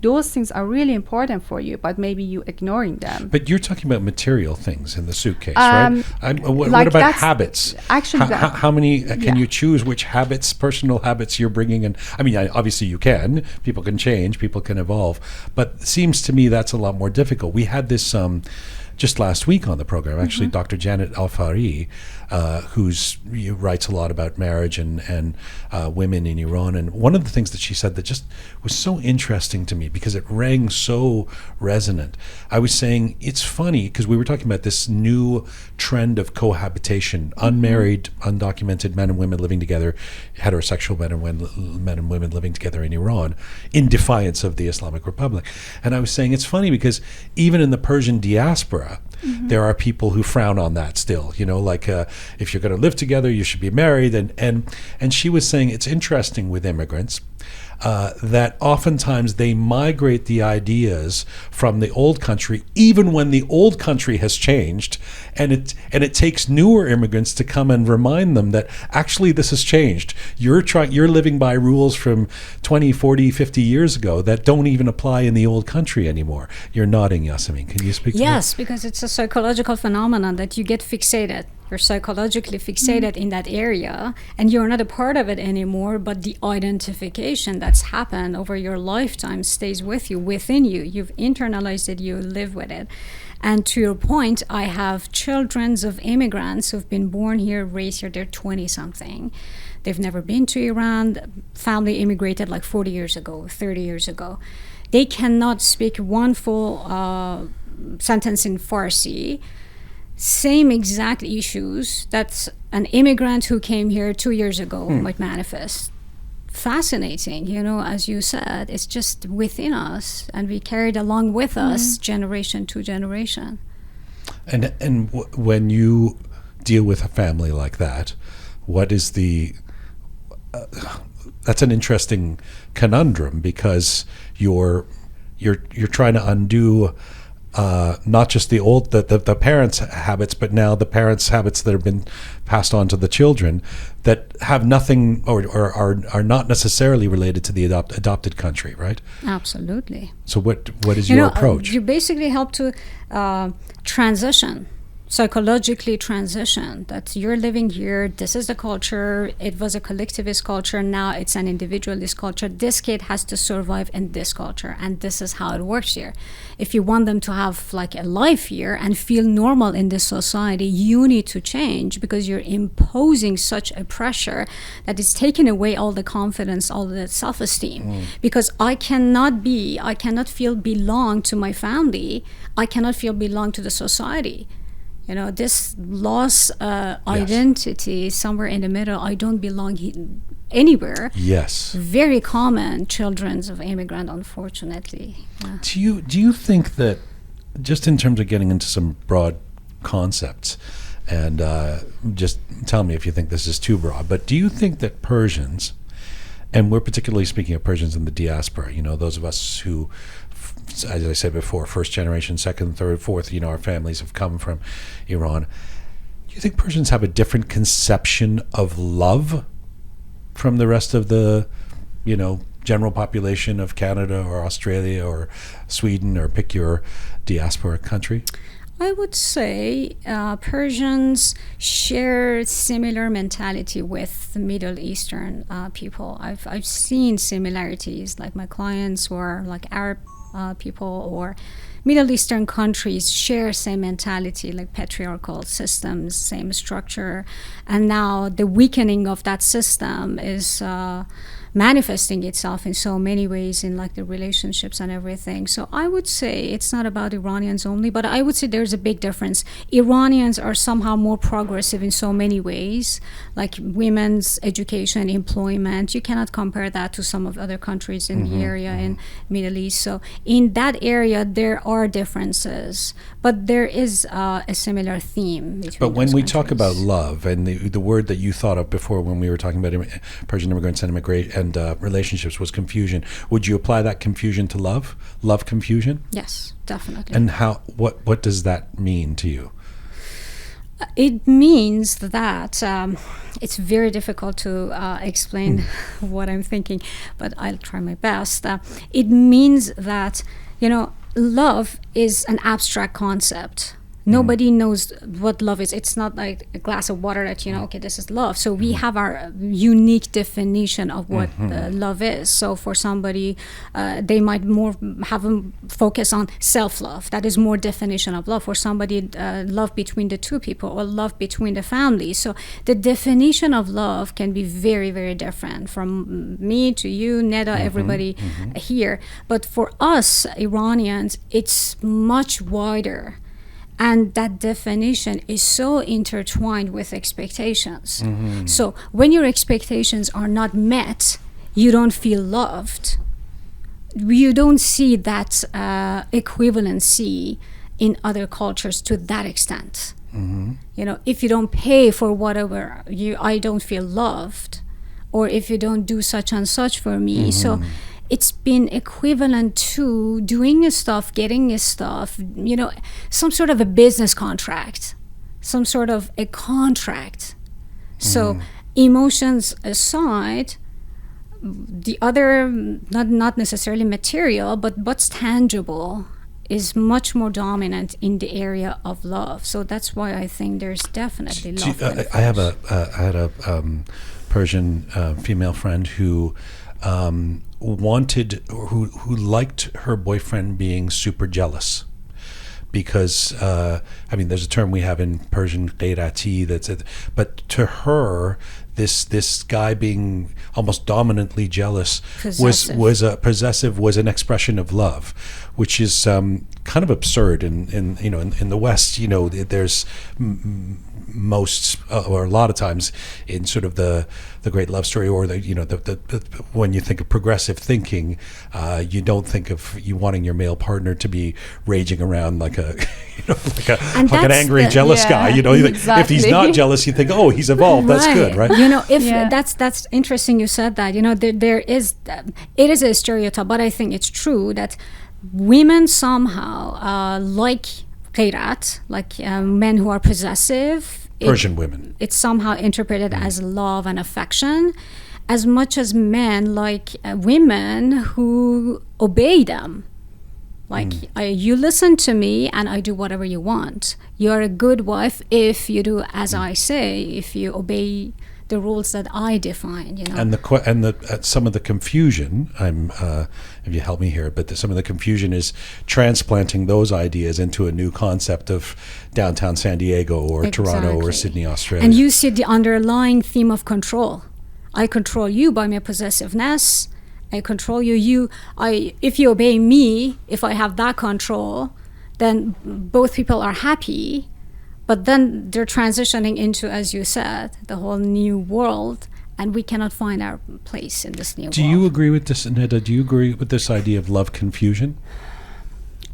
those things are really important for you, but maybe you ignoring them. But you're talking about material things in the suitcase, right? What about habits? Actually, how many can you choose which habits, personal habits you're bringing in? I mean, obviously you can. People can change. People can evolve. But it seems to me that's a lot more difficult. We had this just last week on the program, actually, Dr. Janet Al-Fari, who writes a lot about marriage and women in Iran. And one of the things that she said that just was so interesting to me because it rang so resonant. I was saying, it's funny because we were talking about this new trend of cohabitation, unmarried, undocumented men and women living together, heterosexual men and women living together in Iran, in defiance of the Islamic Republic. And I was saying, it's funny because even in the Persian diaspora, there are people who frown on that still, like if you're going to live together, you should be married. And she was saying it's interesting with immigrants that oftentimes they migrate the ideas from the old country, even when the old country has changed, and it takes newer immigrants to come and remind them that actually this has changed. You're living by rules from 20, 40, 50 years ago that don't even apply in the old country anymore. You're nodding, Yasamin. Can you speak to that? Yes, because it's a psychological phenomenon that you get fixated. You're psychologically fixated in that area, and you're not a part of it anymore, but the identification that's happened over your lifetime stays with you, within you. You've internalized it, you live with it. And to your point, I have children of immigrants who've been born here, raised here, they're 20-something. They've never been to Iran. The family immigrated like 40 years ago, 30 years ago. They cannot speak one full sentence in Farsi. Same exact issues that an immigrant who came here 2 years ago might manifest. Fascinating, as you said, it's just within us, and we carry it along with us generation to generation. And when you deal with a family like that, what is that's an interesting conundrum, because you're trying to undo not just the parents' habits, but now the parents' habits that have been passed on to the children that have nothing or are not necessarily related to the adopted country, right? Absolutely. So what is your approach? You basically help to psychologically transition, that you're living here, this is the culture, it was a collectivist culture, now it's an individualist culture. This kid has to survive in this culture, and this is how it works here. If you want them to have like a life here and feel normal in this society, you need to change, because you're imposing such a pressure that is taking away all the confidence, all the self-esteem. Because I cannot feel belong to my family, I cannot feel belong to the society. This lost identity somewhere in the middle. I don't belong anywhere. Yes. Very common, children of immigrant, unfortunately. Yeah. Do you think that, just in terms of getting into some broad concepts, and just tell me if you think this is too broad, but do you think that Persians, and we're particularly speaking of Persians in the diaspora, those of us who, as I said before, first generation, second, third, fourth, our families have come from Iran. Do you think Persians have a different conception of love from the rest of the, general population of Canada or Australia or Sweden, or pick your diaspora country? I would say Persians share similar mentality with the Middle Eastern people. I've seen similarities, like my clients who are like Arab people or Middle Eastern countries share same mentality, like patriarchal systems, same structure, and now the weakening of that system is manifesting itself in so many ways in like the relationships and everything. So I would say it's not about Iranians only, but I would say there's a big difference. Iranians are somehow more progressive in so many ways, like women's education, employment. You cannot compare that to some of other countries in the area in Middle East. So in that area there are differences, but there is a similar theme between But when we countries. talk about love, and the word that you thought of before when we were talking about Persian immigrants and relationships was confusion. Would you apply that confusion to love? Love confusion? Yes, definitely. And what does that mean to you? It means that it's very difficult to explain what I'm thinking, but I'll try my best. It means that, love is an abstract concept. Nobody knows what love is. It's not like a glass of water that, okay, this is love. So we have our unique definition of what love is. So for somebody, they might more have a focus on self-love. That is more definition of love. For somebody, love between the two people or love between the families. So the definition of love can be very, very different from me to you, Neda, everybody here. But for us, Iranians, it's much wider. And that definition is so intertwined with expectations. So when your expectations are not met, you don't feel loved. You don't see that equivalency in other cultures to that extent. If you don't pay for whatever, I don't feel loved. Or if you don't do such and such for me. So it's been equivalent to doing stuff, getting stuff, some sort of a business contract, some sort of a contract. So emotions aside, the other, not necessarily material, but what's tangible is much more dominant in the area of love. So that's why I think there's definitely love. I had a Persian female friend who who liked her boyfriend being super jealous, because there's a term we have in Persian, qeyrati, that's it, but to her this guy being almost dominantly jealous was an expression of love, which is kind of absurd in the West. There's most or a lot of times in sort of the great love story, or the when you think of progressive thinking, you don't think of you wanting your male partner to be raging around like an angry jealous guy. If he's not jealous, you think, oh, he's evolved. That's good, right? That's interesting. You said that. There is it is a stereotype, but I think it's true that women somehow like qeirat, like men who are possessive. Persian women. It's somehow interpreted as love and affection, as much as men like women who obey them. Like, you listen to me and I do whatever you want. You're a good wife if you do as I say, if you obey the rules that I define, And some of the confusion, if you help me here, but some of the confusion is transplanting those ideas into a new concept of downtown San Diego or Toronto or Sydney, Australia. And you see the underlying theme of control. I control you by my possessiveness. I control you. If you obey me, if I have that control, then both people are happy. But then they're transitioning into, as you said, the whole new world, and we cannot find our place in this new world. Do you agree with this, Neda? Do you agree with this idea of love confusion?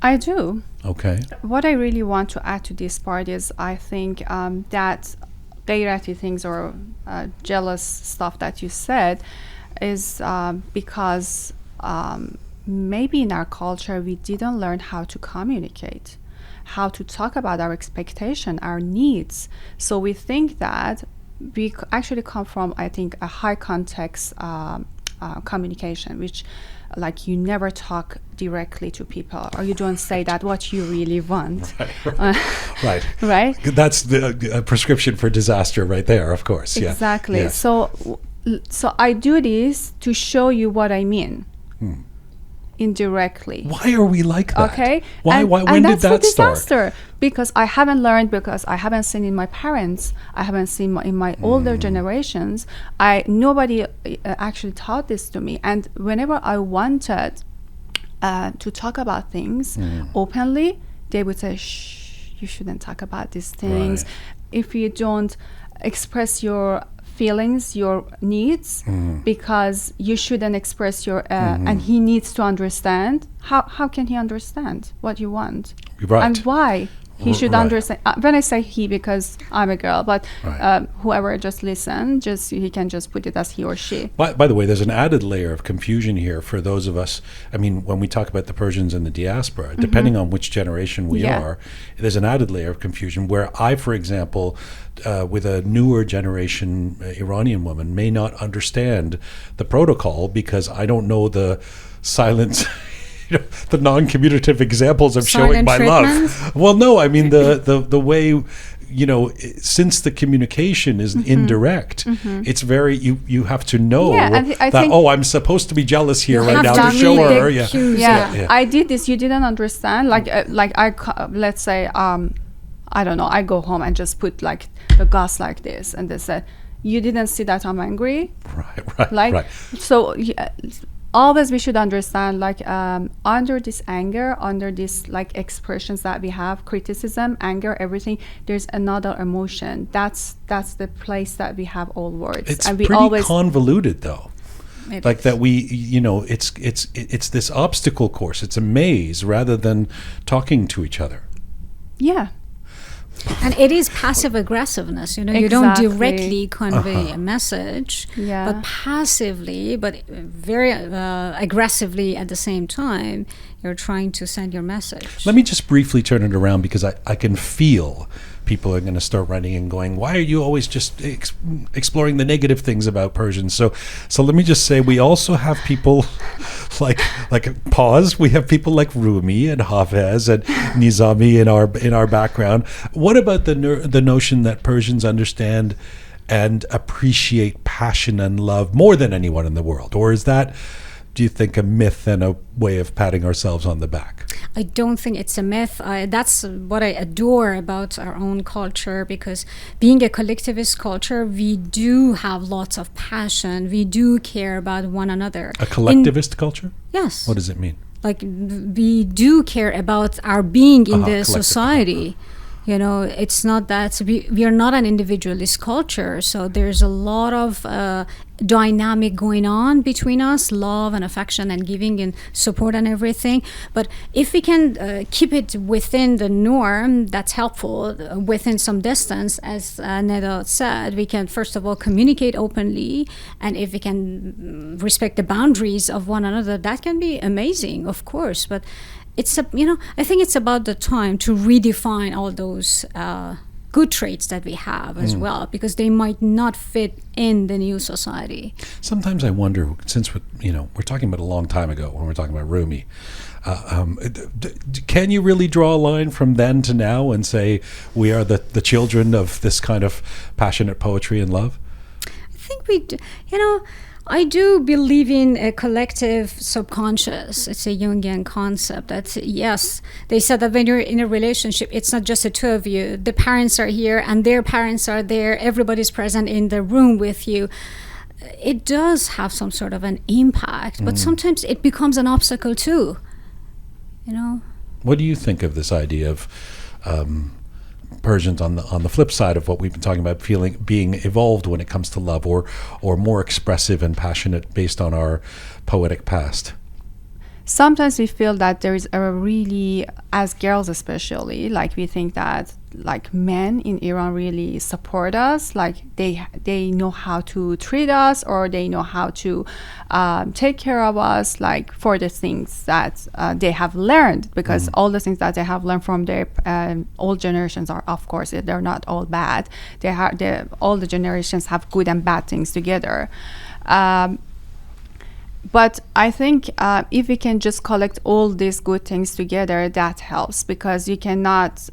I do. Okay. What I really want to add to this part is I think that qeyrati things or jealous stuff that you said is because maybe in our culture we didn't learn how to communicate, how to talk about our expectation, our needs. So we think that we actually come from, I think, a high context communication, which like you never talk directly to people, or you don't say that what you really want. Right. Right? That's the prescription for disaster right there, of course. Exactly. Yeah. So I do this to show you what I mean. Indirectly. Why are we like that? Okay. Why? When did that start? Because I haven't learned. Because I haven't seen in my parents. I haven't seen in my older generations. Nobody actually taught this to me. And whenever I wanted to talk about things openly, they would say, "Shh, you shouldn't talk about these things. Right. If you don't express your feelings, your needs, because you shouldn't express your and he needs to understand. How can he understand what you want? Right. And why? He should understand. When I say he, because I'm a girl, but whoever just listen, he can just put it as he or she. By the way, there's an added layer of confusion here for those of us. I mean, when we talk about the Persians and the diaspora, depending on which generation we are, there's an added layer of confusion where I, for example, with a newer generation Iranian woman, may not understand the protocol because I don't know the silent... the non-commutative examples of showing my love. Well, no, I mean the way, since the communication is indirect, it's very you have to know that I'm supposed to be jealous here right now to show her. I did this. You didn't understand. Let's say I don't know. I go home and just put like the gas like this, and they said, "You didn't see that I'm angry." Right. So. Always we should understand under this anger, under this expressions that we have, criticism, anger, everything, there's another emotion. That's the place that we have all words. It's and we pretty always convoluted though. That we it's this obstacle course. It's a maze rather than talking to each other. Yeah. And it is passive aggressiveness, you don't directly convey a message, but passively, but very aggressively at the same time, you're trying to send your message. Let me just briefly turn it around because I can feel people are going to start writing and going, why are you always just exploring the negative things about Persians? So let me just say, we also have people like pause. We have people like Rumi and Hafez and Nizami in our background. What about the notion that Persians understand and appreciate passion and love more than anyone in the world? Or is that, do you think, a myth and a way of patting ourselves on the back? I don't think it's a myth. That's what I adore about our own culture, because being a collectivist culture, we do have lots of passion. We do care about one another. A collectivist culture? Yes. What does it mean? We do care about our being in the society. It's not that we are not an individualist culture, so there's a lot of dynamic going on between us, love and affection and giving and support and everything. But if we can keep it within the norm, that's helpful, within some distance, as Neda said, we can first of all communicate openly, and if we can respect the boundaries of one another, that can be amazing, of course. But I think it's about the time to redefine all those good traits that we have as well, because they might not fit in the new society. Sometimes I wonder, since we're talking about a long time ago when we're talking about Rumi, can you really draw a line from then to now and say we are the children of this kind of passionate poetry and love? I think we do. I do believe in a collective subconscious. It's a Jungian concept. Yes, they said that when you're in a relationship, it's not just the two of you. The parents are here and their parents are there. Everybody's present in the room with you. It does have some sort of an impact, but sometimes it becomes an obstacle too. What do you think of this idea of Persians on the flip side of what we've been talking about, being evolved when it comes to love, or more expressive and passionate based on our poetic past? Sometimes we feel that there is a really, as girls especially, we think that men in Iran really support us, they know how to treat us, or they know how to take care of us, for the things that they have learned, because all the things that they have learned from their old generations are, of course, they're not all bad. All the generations have good and bad things together. But I think if we can just collect all these good things together, that helps, because you cannot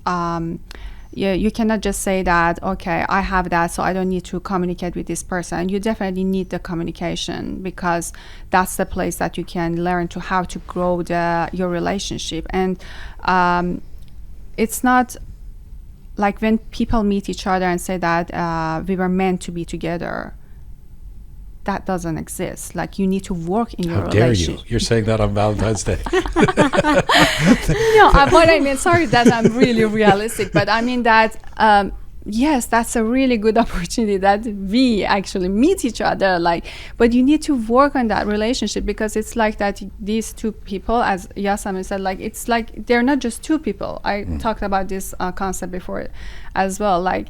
just say that, okay, I have that, so I don't need to communicate with this person. You definitely need the communication, because that's the place that you can learn to how to grow your relationship. And it's not like when people meet each other and say that we were meant to be together. That doesn't exist. You need to work in your relationship. How dare you? You're saying that on Valentine's Day. No, what I mean, sorry that I'm really realistic, but I mean that yes, that's a really good opportunity that we actually meet each other. Like, but you need to work on that relationship, because it's like that these two people, as Yasamin said, like it's like they're not just two people. I talked about this concept before as well. Like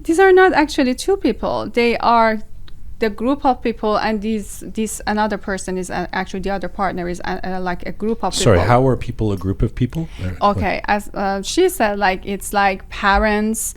these are not actually two people. They are the group of people, and this another person is actually the other partner is like a group of people. Sorry, how are people a group of people? Okay, as she said, like it's like parents,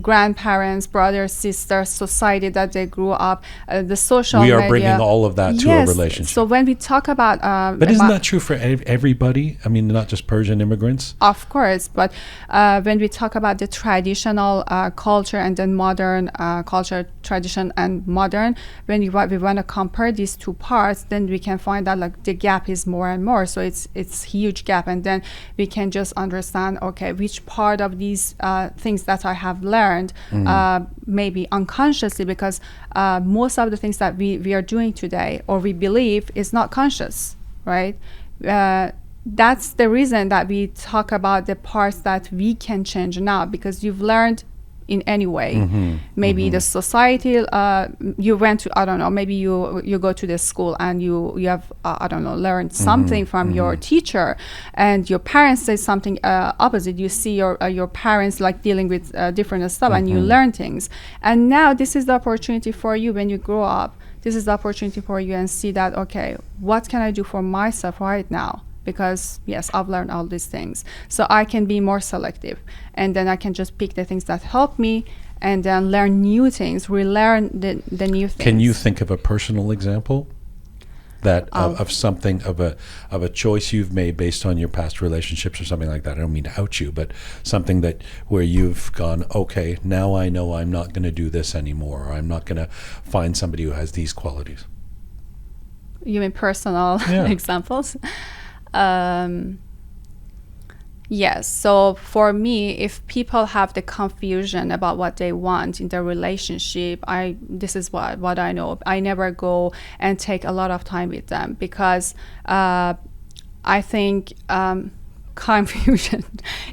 grandparents, brothers, sisters, society that they grew up, the social media. We are bringing all of that to a relationship. So when we talk about but isn't that true for everybody? I mean, not just Persian immigrants? Of course, but when we talk about the traditional culture and then modern culture, tradition and modern, when we want to compare these two parts, then we can find that like the gap is more and more. So it's huge gap, and then we can just understand, okay, which part of these things that I have learned, maybe unconsciously, because most of the things that we are doing today or we believe is not conscious, right? That's the reason that we talk about the parts that we can change now, because you've learned in any way. Maybe the society, you went to, I don't know, maybe you go to the school and you have, I don't know, learned something from your teacher, and your parents say something opposite. You see your parents like dealing with different stuff, and you learn things. And now this is the opportunity for you when you grow up. This is the opportunity for you and see that, okay, what can I do for myself right now? Because yes, I've learned all these things, so I can be more selective, and then I can just pick the things that help me, and then learn new things, relearn the new things. Can you think of a personal example that of something, of a choice you've made based on your past relationships or something like that? I don't mean to out you, but something that where you've gone, okay, now I know I'm not going to do this anymore, or I'm not going to find somebody who has these qualities. You mean personal examples? Yes. So for me, if people have the confusion about what they want in their relationship, this is what I know. I never go and take a lot of time with them, because I think confusion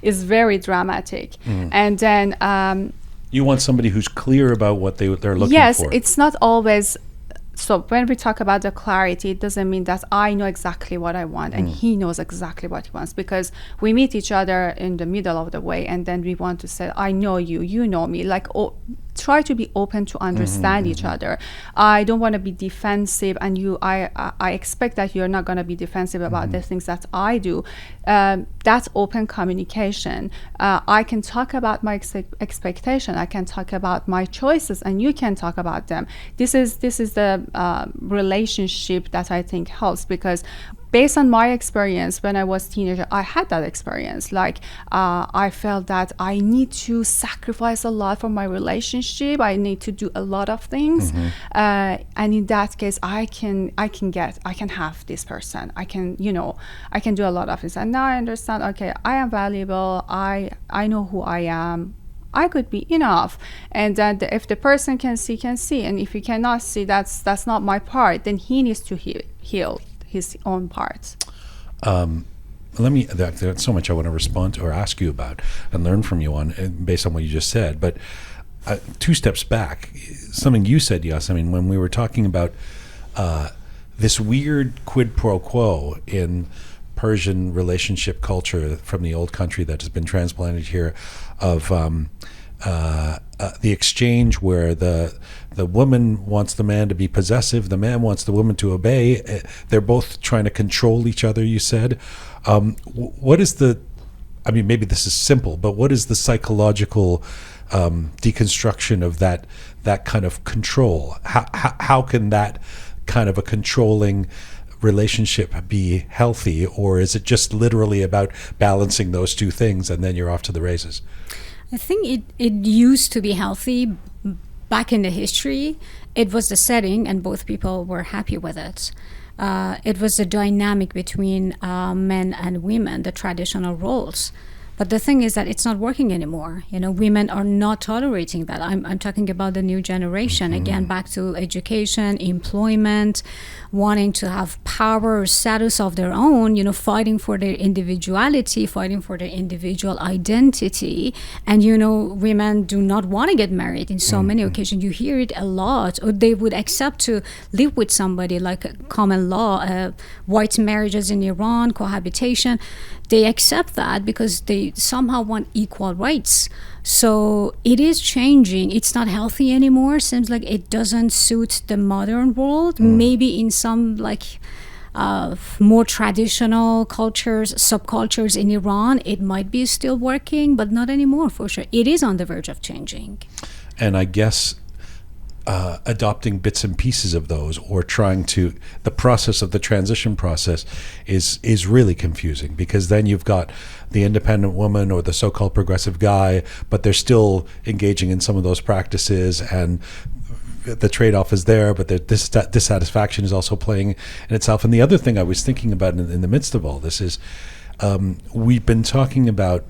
is very dramatic. And then you want somebody who's clear about what they're looking for. Yes, it's not always. So when we talk about the clarity, it doesn't mean that I know exactly what I want and he knows exactly what he wants, because we meet each other in the middle of the way, and then we want to say, I know you, you know me. Like, try to be open to understand each other. I don't want to be defensive, and I expect that you're not going to be defensive about the things that I do. That's open communication. I can talk about my expectation. I can talk about my choices, and you can talk about them. This is the relationship that I think helps, because based on my experience when I was a teenager, I had that experience. Like, I felt that I need to sacrifice a lot for my relationship. I need to do a lot of things. And in that case, I can have this person. I can do a lot of things. And now I understand, okay, I am valuable. I know who I am. I could be enough. And then if the person can see. And if he cannot see, that's not my part. Then he needs to heal his own parts. There's so much I want to respond to or ask you about and learn from you on, based on what you just said. But 2 steps back, something you said, Yasamin, when we were talking about this weird quid pro quo in Persian relationship culture from the old country that has been transplanted here, of the exchange where the woman wants the man to be possessive, the man wants the woman to obey. They're both trying to control each other, you said. What is maybe this is simple, but what is the psychological deconstruction of that kind of control? How can that kind of a controlling relationship be healthy, or is it just literally about balancing those two things and then you're off to the races? I think it used to be healthy back in the history. It was the setting, and both people were happy with it. It was the dynamic between men and women, the traditional roles. But the thing is that it's not working anymore. Women are not tolerating that. I'm talking about the new generation. Again, back to education, employment, wanting to have power or status of their own, fighting for their individuality, fighting for their individual identity. And, women do not want to get married in so many occasions. You hear it a lot. Or they would accept to live with somebody, like common law, white marriages in Iran, cohabitation. They accept that because they somehow want equal rights. So it is changing. It's not healthy anymore. Seems like it doesn't suit the modern world. Maybe in some more traditional cultures, subcultures in Iran, it might be still working, but not anymore for sure. It is on the verge of changing. And I guess adopting bits and pieces of those, or the process of the transition process is really confusing, because then you've got the independent woman or the so-called progressive guy, but they're still engaging in some of those practices, and the trade-off is there, but the dissatisfaction is also playing in itself. And the other thing I was thinking about in the midst of all this is we've been talking about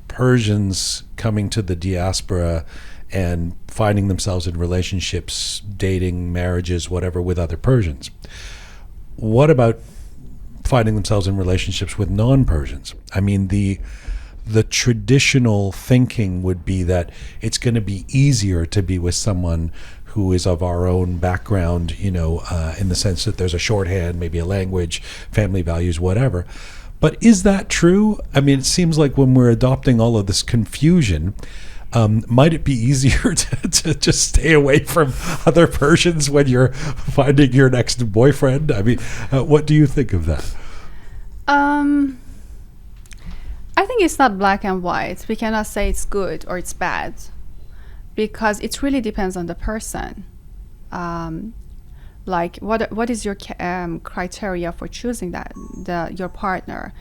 Persians coming to the diaspora and finding themselves in relationships, dating, marriages, whatever, with other Persians. What about finding themselves in relationships with non-Persians? I mean, the traditional thinking would be that it's going to be easier to be with someone who is of our own background, in the sense that there's a shorthand, maybe a language, family values, whatever. But is that true? I mean, it seems like when we're adopting all of this confusion, might it be easier to just stay away from other Persians when you're finding your next boyfriend? I mean, what do you think of that? I think it's not black and white. We cannot say it's good or it's bad, because it really depends on the person. Like what is your criteria for choosing your partner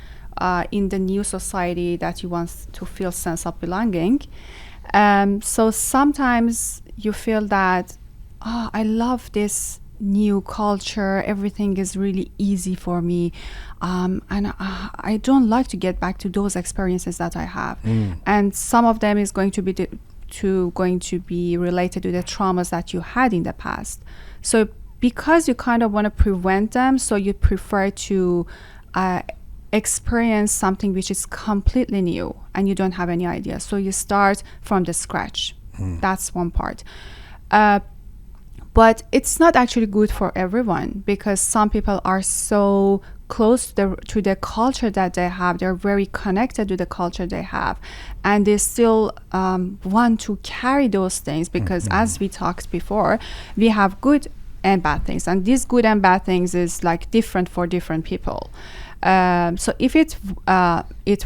in the new society that you want to feel sense of belonging? So sometimes you feel that, I love this new culture, everything is really easy for me, and I don't like to get back to those experiences that I have. And some of them is going to be related to the traumas that you had in the past. So because you kind of want to prevent them, so you prefer to experience something which is completely new and you don't have any idea, so you start from the scratch. That's one part, but it's not actually good for everyone, because some people are so close to the culture that they have, they're very connected to the culture they have, and they still want to carry those things, because as we talked before, we have good and bad things, and these good and bad things is like different for different people. So if it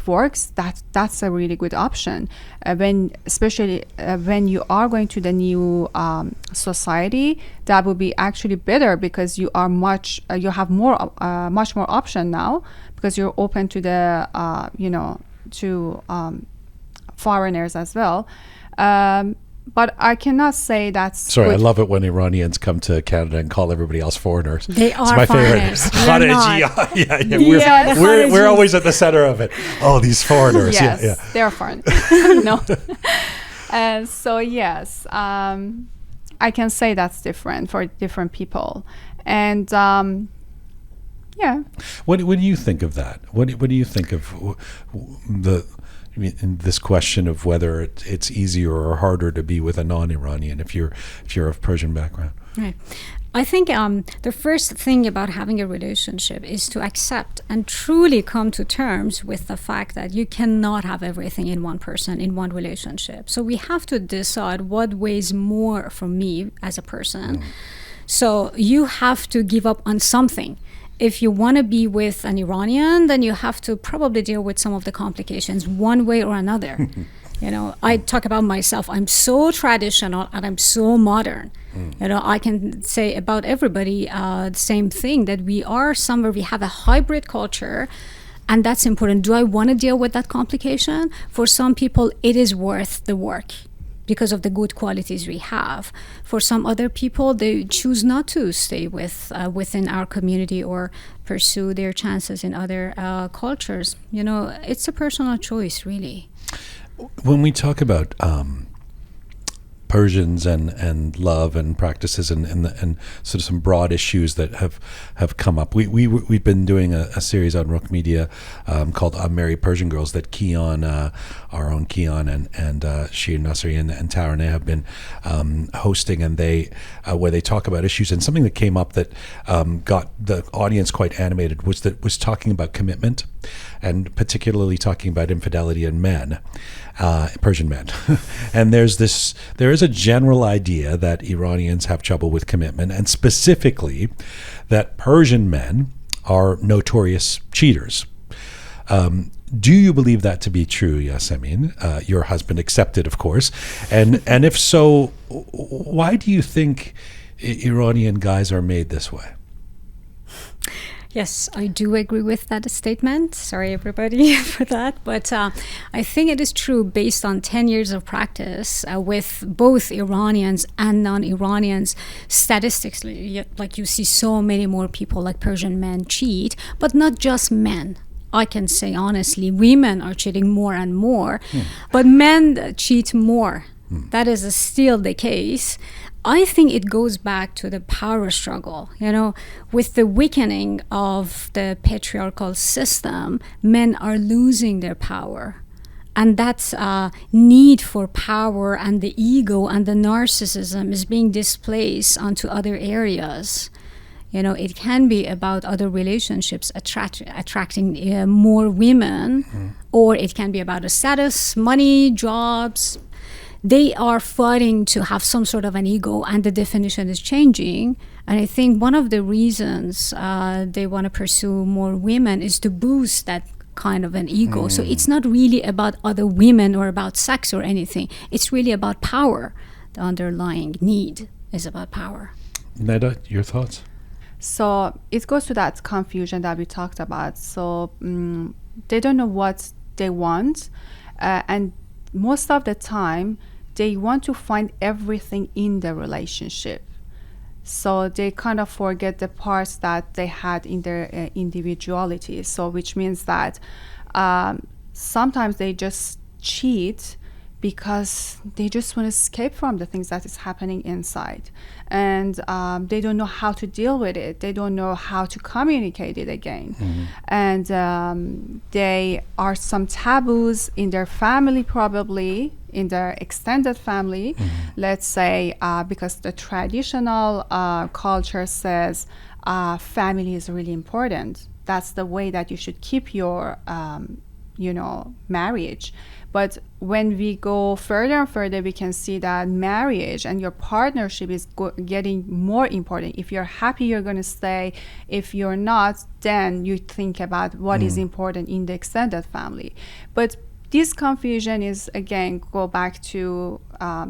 works, that's a really good option. Especially when you are going to the new society, that would be actually better, because you have much more option now, because you're open to the to foreigners as well. But I cannot say that's Sorry, good. I love it when Iranians come to Canada and call everybody else foreigners. They are my foreigners. favorite. We're always at the center of it. Oh, these foreigners. Yes, they're foreigners. No. So yes, I can say that's different for different people. And yeah. What do you think of that? What do you think of in this question of whether it's easier or harder to be with a non-Iranian if you're of Persian background? Right. I think the first thing about having a relationship is to accept and truly come to terms with the fact that you cannot have everything in one person, in one relationship. So we have to decide what weighs more for me as a person. So you have to give up on something. If you want to be with an Iranian, then you have to probably deal with some of the complications one way or another. I talk about myself. I'm so traditional and I'm so modern. I can say about everybody the same thing, that we are somewhere, we have a hybrid culture, and that's important. Do I want to deal with that complication? For some people, it is worth the work, because of the good qualities we have. For some other people, they choose not to stay within our community or pursue their chances in other cultures. It's a personal choice, really. When we talk about Persians and love and practices and sort of some broad issues that have come up. We've been doing a series on Roqe Media called Unmarried Persian Girls that Kian, our own Kian and she and Nasri and Taraneh have been hosting, and where they talk about issues. And something that came up that got the audience quite animated was talking about commitment, and particularly talking about infidelity in men. Persian men. And there is a general idea that Iranians have trouble with commitment, and specifically that Persian men are notorious cheaters. Do you believe that to be true, Yasamin? Your husband accepted, of course. And if so, why do you think Iranian guys are made this way? Yes, I do agree with that statement. Sorry, everybody, for that. But I think it is true based on 10 years of practice with both Iranians and non-Iranians. Statistically, like you see so many more people like Persian men cheat, but not just men. I can say honestly, women are cheating more and more, but men cheat more. That is still the case. I think it goes back to the power struggle. With the weakening of the patriarchal system, men are losing their power. And that need for power and the ego and the narcissism is being displaced onto other areas. It can be about other relationships attracting more women, or it can be about a status, money, jobs. They are fighting to have some sort of an ego, and the definition is changing. And I think one of the reasons they want to pursue more women is to boost that kind of an ego. So it's not really about other women or about sex or anything. It's really about power. The underlying need is about power. Neda, your thoughts? So it goes to that confusion that we talked about. So they don't know what they want, and most of the time they want to find everything in the relationship. So they kind of forget the parts that they had in their individuality. So which means that sometimes they just cheat because they just want to escape from the things that is happening inside. And they don't know how to deal with it. They don't know how to communicate it again. And there are some taboos in their family, probably in their extended family. Let's say because the traditional culture says family is really important. That's the way that you should keep your marriage. But when we go further and further, we can see that marriage and your partnership is getting more important. If you're happy, you're going to stay. If you're not, then you think about what is important in the extended family. But this confusion is, again, go back to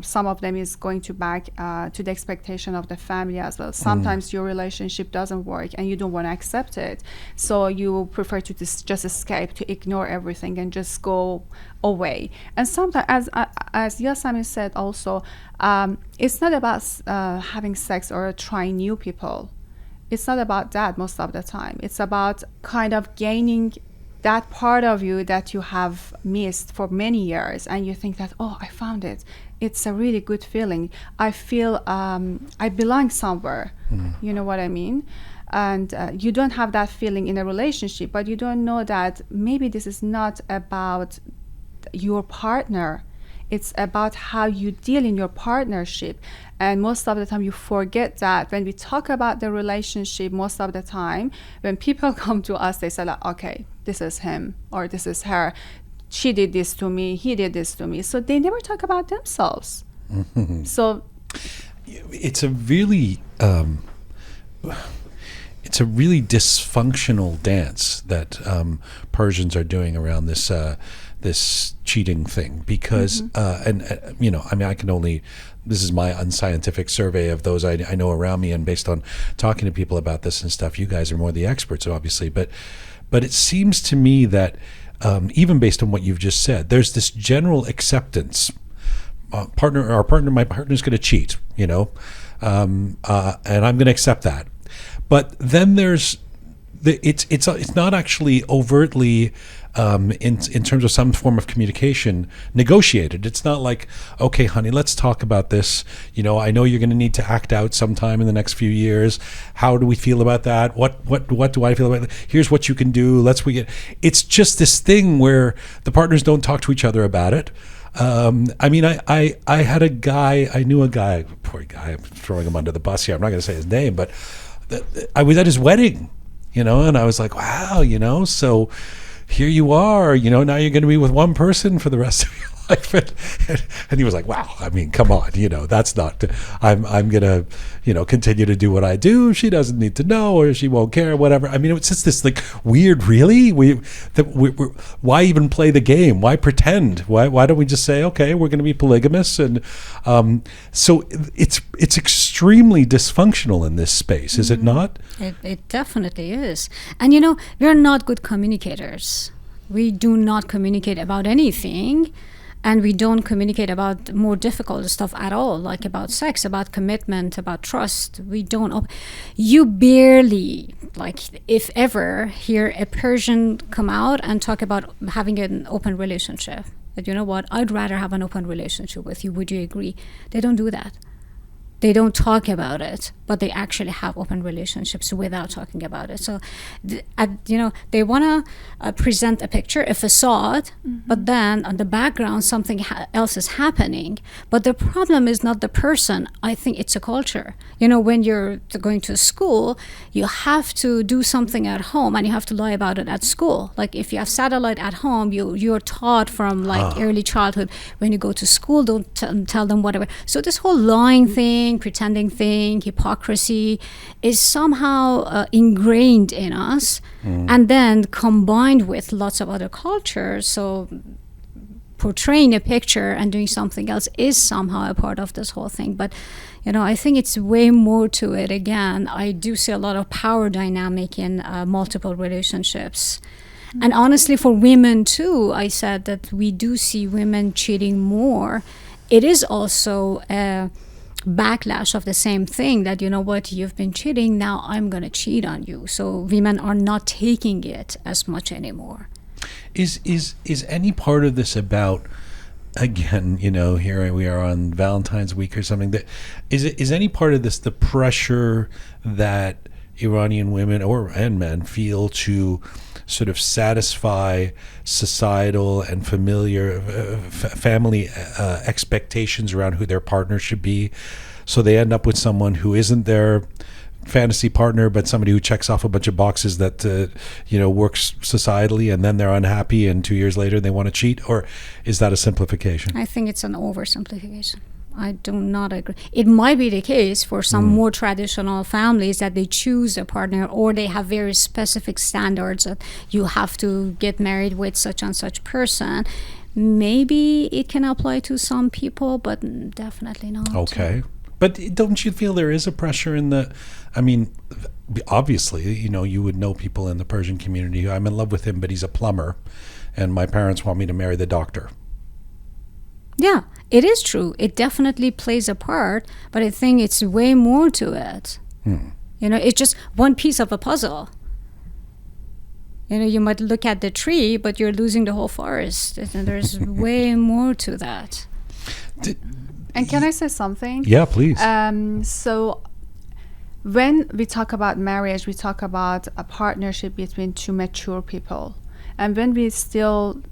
some of them is going to back to the expectation of the family as well. Sometimes your relationship doesn't work and you don't want to accept it. So you prefer to just escape, to ignore everything and just go away. And sometimes, as Yasamin said also, it's not about having sex or trying new people. It's not about that most of the time. It's about kind of gaining that part of you that you have missed for many years, and you think that, oh, I found it. It's a really good feeling. I feel I belong somewhere. You know what I mean? And you don't have that feeling in a relationship, but you don't know that maybe this is not about your partner. It's about how you deal in your partnership. And most of the time you forget that. When we talk about the relationship, most of the time, when people come to us, they say, like, okay, this is him or this is her. She did this to me, he did this to me. So they never talk about themselves. So it's a really dysfunctional dance that Persians are doing around this cheating thing, because I can only, this is my unscientific survey of those I know around me, and based on talking to people about this and stuff, you guys are more the experts obviously, but it seems to me that even based on what you've just said, there's this general acceptance my partner's going to cheat, and I'm going to accept that. But then there's it's not actually overtly in terms of some form of communication negotiated. It's not like, okay, honey, let's talk about this. I know you're going to need to act out sometime in the next few years. How do we feel about that? What do I feel about that? Here's what you can do. It's just this thing where the partners don't talk to each other about it. I had a guy, I knew a guy, poor guy, I'm throwing him under the bus here. I'm not going to say his name, but I was at his wedding, and I was like, wow, so here you are, now you're going to be with one person for the rest of your life. And he was like, wow, come on, that's not, I'm going to, continue to do what I do. She doesn't need to know, or she won't care, whatever. It's just this weird, really, why even play the game? Why pretend? Why don't we just say, okay, we're going to be polygamous? And so it's extremely dysfunctional in this space, is it not? It definitely is. And we're not good communicators. We do not communicate about anything. And we don't communicate about more difficult stuff at all, like about sex, about commitment, about trust. We don't. You barely, if ever, hear a Persian come out and talk about having an open relationship. But you know what? I'd rather have an open relationship with you. Would you agree? They don't do that. They don't talk about it, but they actually have open relationships without talking about it. So, they want to present a picture, a facade, but then on the background, something else is happening. But the problem is not the person. I think it's a culture. When you're going to school, you have to do something at home, and you have to lie about it at school. Like if you have satellite at home, you're taught from early childhood, when you go to school, don't tell them whatever. So this whole lying thing, pretending thing, hypocrisy is somehow ingrained in us, and then combined with lots of other cultures. So portraying a picture and doing something else is somehow a part of this whole thing. But I think it's way more to it. Again, I do see a lot of power dynamic in multiple relationships. And honestly, for women too, I said that we do see women cheating more. It is also a backlash of the same thing, that you've been cheating, now I'm going to cheat on you. So women are not taking it as much anymore. Is any part of this about, again, here we are on Valentine's week or something, that is any part of this the pressure that Iranian women and men feel to sort of satisfy societal and familiar family expectations around who their partner should be, so they end up with someone who isn't their fantasy partner, but somebody who checks off a bunch of boxes that works societally, and then they're unhappy, and 2 years later they want to cheat? Or is that a simplification? I think it's an oversimplification. I do not agree. It might be the case for some more traditional families that they choose a partner, or they have very specific standards that you have to get married with such and such person. Maybe it can apply to some people, but definitely not. Okay. But don't you feel there is a pressure in obviously, you would know people in the Persian community. I'm in love with him, but he's a plumber, and my parents want me to marry the doctor. Yeah, it is true. It definitely plays a part, but I think it's way more to it. It's just one piece of a puzzle. You might look at the tree, but you're losing the whole forest. And there's way more to that. And can I say something? Yeah, please. So when we talk about marriage, we talk about a partnership between two mature people. And when we still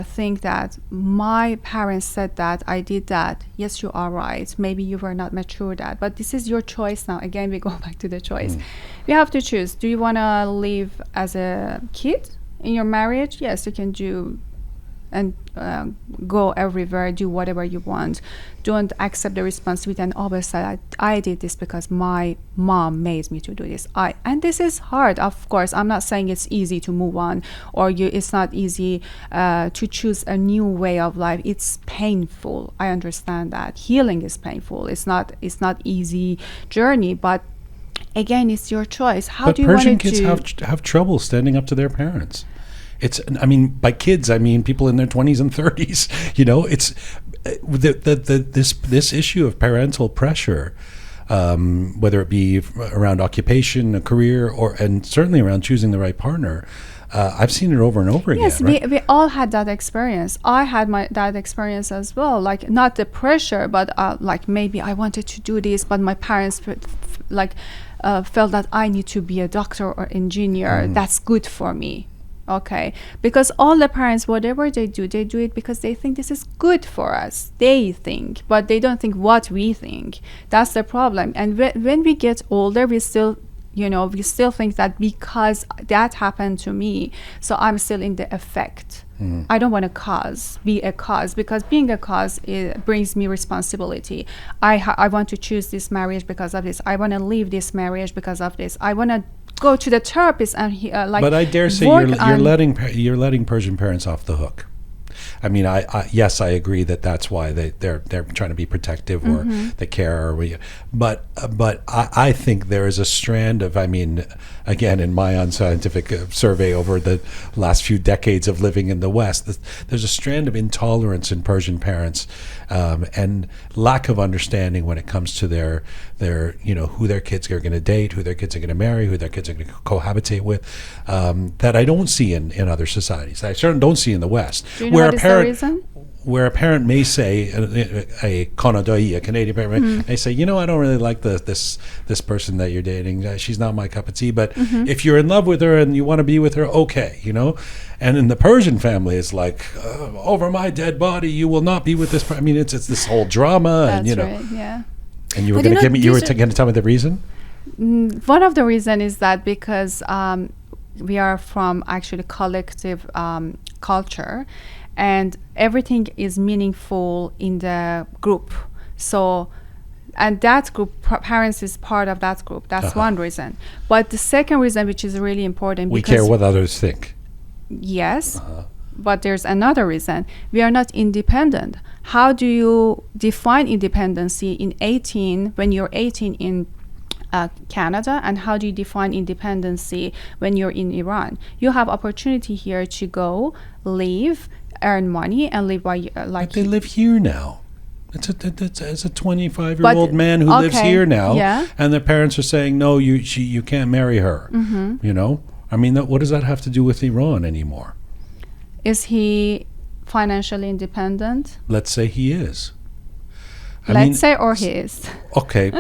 think that my parents said that, I did that, yes, you are right, maybe you were not mature that, but this is your choice now. Again, we go back to the choice. You have to choose. Do you want to live as a kid in your marriage? Yes, you can do and go everywhere, do whatever you want. Don't accept the responsibility and always say, I did this because my mom made me to do this. And this is hard, of course. I'm not saying it's easy to move on, or it's not easy to choose a new way of life. It's painful. I understand that. Healing is painful. It's not easy journey, but again, it's your choice. How do you want it to... Persian kids have trouble standing up to their parents. By kids, I mean people in their 20s and 30s. this issue of parental pressure, whether it be around occupation, a career, and certainly around choosing the right partner, I've seen it over and over again. Yes, right? we all had that experience. I had that experience as well. Like, not the pressure, but like maybe I wanted to do this, but my parents felt that I need to be a doctor or engineer. That's good for me. Okay, because all the parents, whatever they do it because they think this is good for us. They think, but they don't think what we think. That's the problem. And when we get older, we still think that because that happened to me, so I'm still in the effect. I don't want to be a cause, because being a cause, it brings me responsibility. I want to choose this marriage because of this. I want to leave this marriage because of this. I want to go to the therapist and But I dare say you're letting Persian parents off the hook. I mean, yes, I agree that's why they're trying to be protective or they care, but I think there is a strand of, I mean, again, in my unscientific survey over the last few decades of living in the West, there's a strand of intolerance in Persian parents and lack of understanding when it comes to their who their kids are going to date, who their kids are going to marry, who their kids are going to cohabitate with, that I don't see in other societies. I certainly don't see in the West. Do you know what is the reason? Where a parent may say, a Canadian parent may say, I don't really like this person that you're dating. She's not my cup of tea. But if you're in love with her and you want to be with her, okay, And in the Persian family, it's like, over my dead body, you will not be with this. I mean, it's this whole drama. That's and, right, yeah. And you were going to give me, you were going to tell me the reason? One of the reasons is that because we are from actually collective culture, and everything is meaningful in the group. So, and that group, parents is part of that group. That's one reason. But the second reason, which is really important, we care what others think. Yes, but there's another reason. We are not independent. How do you define independency when you're 18 in Canada, and how do you define independency when you're in Iran? You have opportunity here to go, leave, earn money, and live by But they live here now. It's a 25-year-old man who lives here now, and their parents are saying, no, you can't marry her. I mean, what does that have to do with Iran anymore? Is he financially independent? Let's say he is. Or he is. Okay.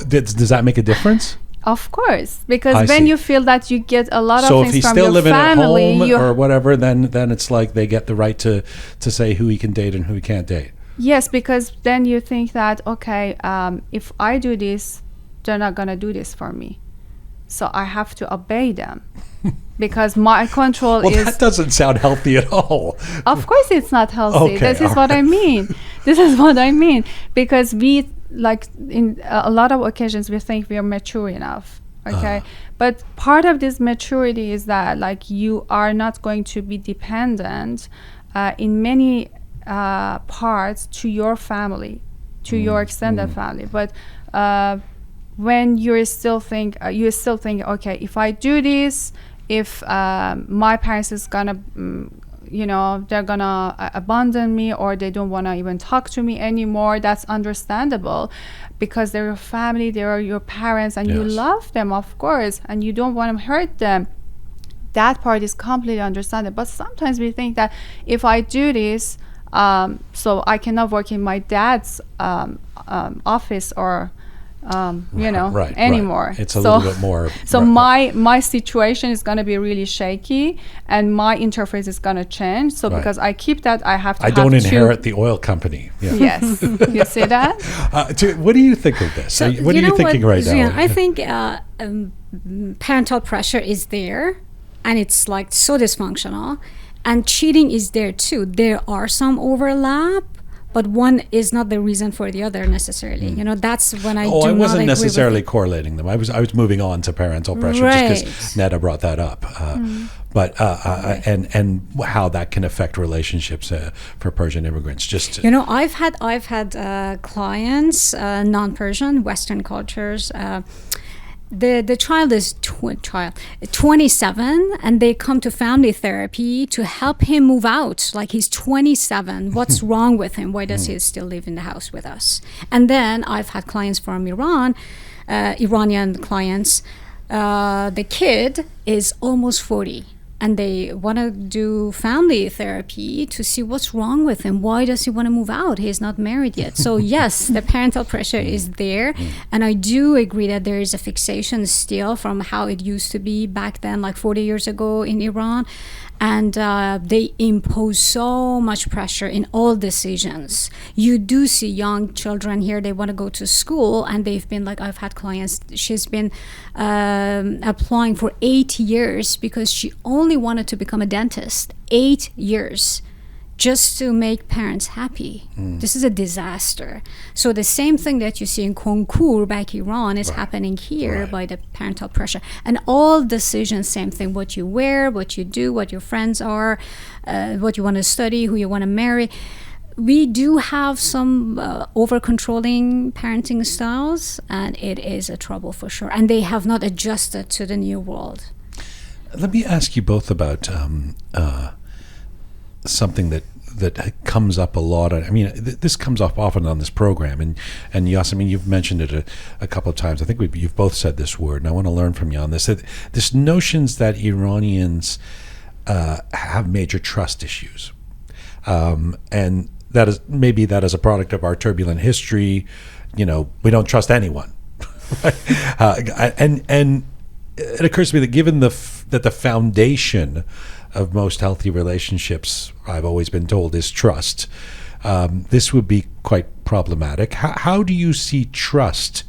Does that make a difference? Of course, because when you feel that you get a lot of things from your family. So if he's still living at home or whatever, then it's like they get the right to say who he can date and who he can't date. Yes, because then you think that, okay, if I do this, they're not going to do this for me. So I have to obey them. Because my control is... Well, that doesn't sound healthy at all. Of course it's not healthy. Okay, this is what I mean. This is what I mean. Because we, in a lot of occasions, we think we are mature enough. Okay? But part of this maturity is that, you are not going to be dependent in many parts to your family, to your extended family. But... when you still think, okay, if I do this, if my parents is gonna, they're gonna abandon me, or they don't want to even talk to me anymore, that's understandable, because they're your family, they are your parents, and you love them, of course, and you don't want to hurt them. That part is completely understandable. But sometimes we think that if I do this, so I cannot work in my dad's office or anymore. Right. It's a little bit more. So my situation is going to be really shaky, and my interface is going to change. So because I keep that, I have to. I don't inherit the oil company. Yeah. Yes, you see that. What do you think of this? What are you thinking right now? I think parental pressure is there, and it's so dysfunctional, and cheating is there too. There are some overlap. But one is not the reason for the other necessarily. That's when I do not I wasn't agree necessarily with correlating them. I was moving on to parental pressure just because Neda brought that up. But and how that can affect relationships for Persian immigrants. I've had clients, non-Persian, Western cultures, the child is 27, and they come to family therapy to help him move out. Like, he's 27. What's wrong with him? Why does he still live in the house with us? And then I've had clients from Iran, Iranian clients. The kid is almost 40. And they want to do family therapy to see what's wrong with him. Why does he want to move out? He's not married yet. So yes, the parental pressure is there. And I do agree that there is a fixation still from how it used to be back then, like 40 years ago in Iran. And they impose so much pressure in all decisions. You do see young children here, they want to go to school, and they've been like, I've had clients, she's been applying for 8 years because she only wanted to become a dentist. 8 years. Just to make parents happy. This is a disaster. So the same thing that you see in concours back Iran is happening here by the parental pressure. And all decisions, same thing. What you wear, what you do, what your friends are, what you want to study, who you want to marry. We do have some over-controlling parenting styles, and it is a trouble for sure. And they have not adjusted to the new world. Let me ask you both about something that comes up a lot. I mean, this comes up often on this program, and Yasamin, you've mentioned it a couple of times. I think you've both said this word, and I want to learn from you on this. This notions that Iranians have major trust issues, and that is maybe that as a product of our turbulent history. You know, we don't trust anyone, and it occurs to me that given that the foundation of most healthy relationships, I've always been told, is trust. This would be quite problematic. How do you see trust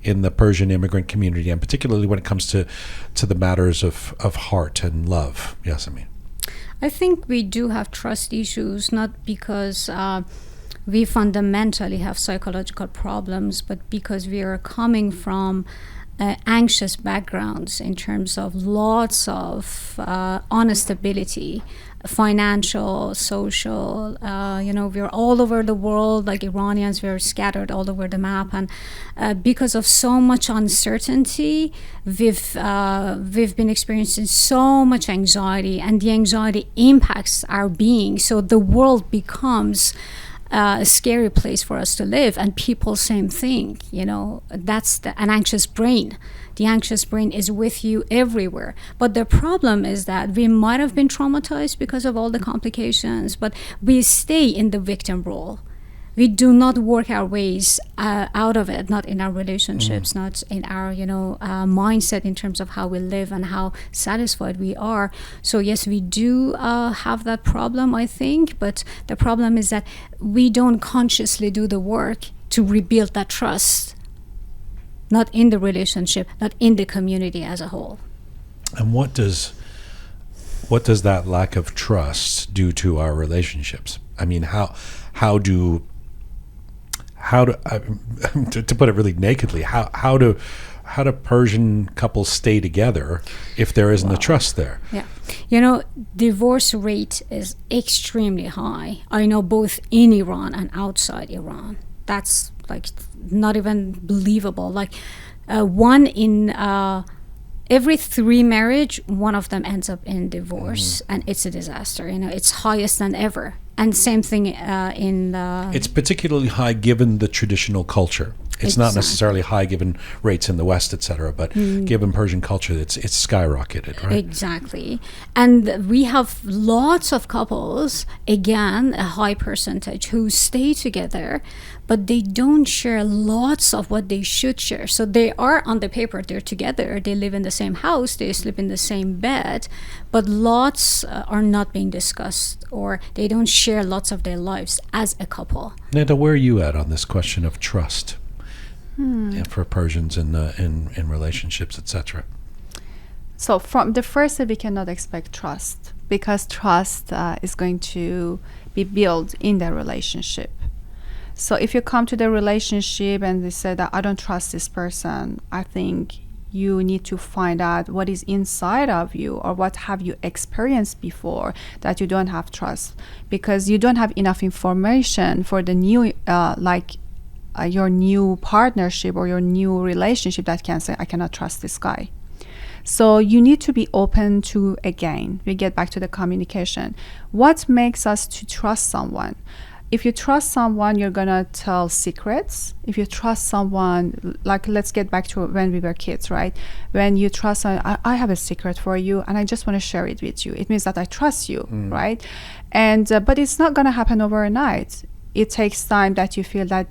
in the Persian immigrant community, and particularly when it comes to the matters of heart and love? Yasamin. I think we do have trust issues, not because we fundamentally have psychological problems, but because we are coming from anxious backgrounds in terms of lots of instability, financial, social. We're all over the world, like Iranians, we're scattered all over the map, and because of so much uncertainty, we've been experiencing so much anxiety, and the anxiety impacts our being. So the world becomes a scary place for us to live, and people, same thing. That's an anxious brain. The anxious brain is with you everywhere. But the problem is that we might have been traumatized because of all the complications, but we stay in the victim role. We do not work our ways out of it, not in our relationships, not in our mindset in terms of how we live and how satisfied we are. So yes, we do have that problem, I think, but the problem is that we don't consciously do the work to rebuild that trust, not in the relationship, not in the community as a whole. And what does that lack of trust do to our relationships? I mean, how do to put it really nakedly, how do Persian couples stay together if there isn't a trust there? Yeah, divorce rate is extremely high. I know both in Iran and outside Iran. That's like not even believable. Like one in every 3 marriage, one of them ends up in divorce, and it's a disaster. It's highest than ever. And same thing in it's particularly high given the traditional culture. It's not necessarily high given rates in the West, etc., but given Persian culture, it's skyrocketed, right? Exactly. And we have lots of couples, again, a high percentage, who stay together, but they don't share lots of what they should share. So they are, on the paper, they're together, they live in the same house, they sleep in the same bed, but lots are not being discussed, or they don't share lots of their lives as a couple. Neda, where are you at on this question of trust? For Persians in relationships, etc. So from the first, we cannot expect trust, because trust is going to be built in the relationship. So if you come to the relationship and they say that I don't trust this person, I think you need to find out what is inside of you, or what have you experienced before that you don't have trust, because you don't have enough information for the new your new partnership or your new relationship that can say, I cannot trust this guy. So you need to be open to, again, we get back to the communication. What makes us to trust someone? If you trust someone, you're going to tell secrets. If you trust someone, like let's get back to when we were kids, right? When you trust someone, I have a secret for you and I just want to share it with you. It means that I trust you, right? And but it's not going to happen overnight. It takes time that you feel that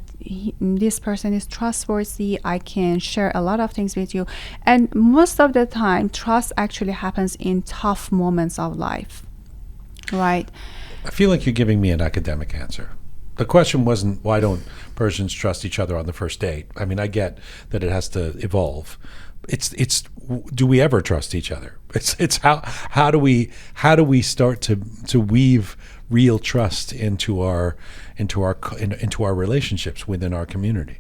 this person is trustworthy. I can share a lot of things with you. And most of the time, trust actually happens in tough moments of life, right? I feel like you're giving me an academic answer. The question wasn't why don't Persians trust each other on the first date. I mean, I get that it has to evolve. It's do we ever trust each other? It's how do we start to weave real trust into our relationships within our community,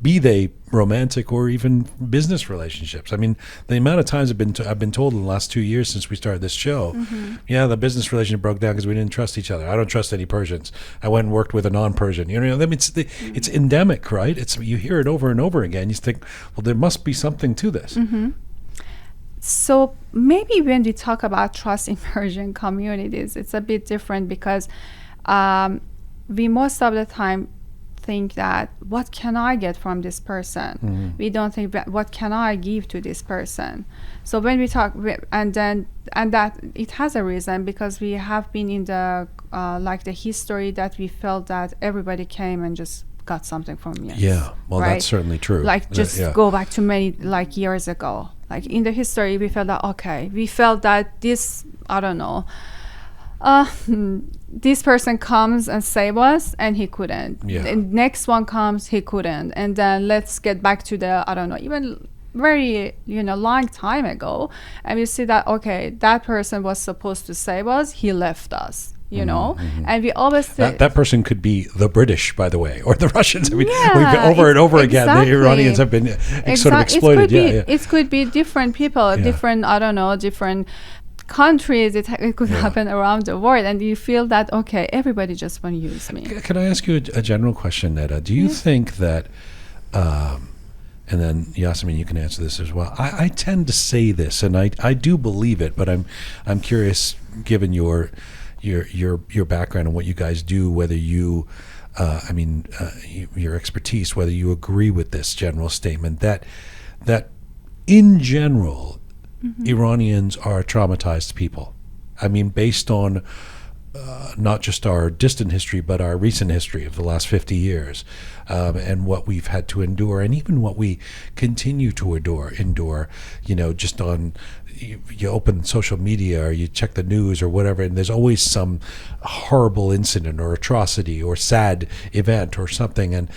be they romantic or even business relationships. I mean, the amount of times I've been told in the last 2 years since we started this show, yeah, the business relationship broke down because we didn't trust each other. I don't trust any Persians. I went and worked with a non-Persian. You know, I mean, it's endemic, right? You hear it over and over again. You think, well, there must be something to this. So maybe when we talk about trust in Persian communities, it's a bit different because we most of the time think that what can I get from this person? We don't think that what can I give to this person. So when we talk, and that it has a reason because we have been in the like the history that we felt that everybody came and just got something from us. Yeah, well, right? That's certainly true. Like just go back to many like years ago. Like in the history, we felt that we felt that this, I don't know, this person comes and save us, and he couldn't. Yeah. The next one comes, he couldn't, and then let's get back to the, I don't know, even very long time ago, and we see that that person was supposed to save us, he left us. And we always that person could be the British, by the way, or the Russians. I mean, yeah, we've over and over again, the Iranians have been sort of exploited. It could be different people, different, I don't know, different countries. It could happen around the world, and you feel that everybody just want to use me. Can I ask you a general question, Neda? Do you think that, and then Yasamin, you can answer this as well. I tend to say this, and I do believe it, but I'm curious, given your background and what you guys do, whether you, your expertise, whether you agree with this general statement that in general, Iranians are traumatized people. I mean, based on not just our distant history, but our recent history of the last 50 years, and what we've had to endure, and even what we continue to endure, just on, you open social media or you check the news or whatever, and there's always some horrible incident or atrocity or sad event or something, and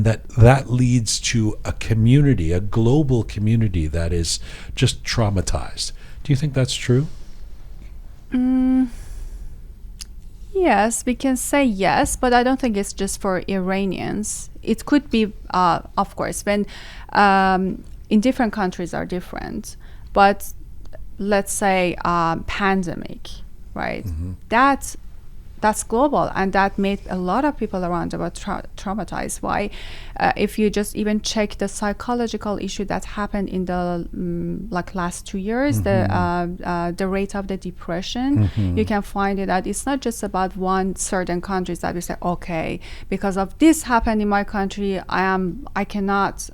that leads to a community, a global community that is just traumatized. Do you think that's true? Yes, we can say yes, but I don't think it's just for Iranians. It could be, of course, when in different countries are different, but let's say pandemic, right? That's global, and that made a lot of people around the world traumatized. Why? If you just even check the psychological issue that happened in the last 2 years, the rate of the depression, you can find it that it's not just about one certain countries that we say, because of this happened in my country, I cannot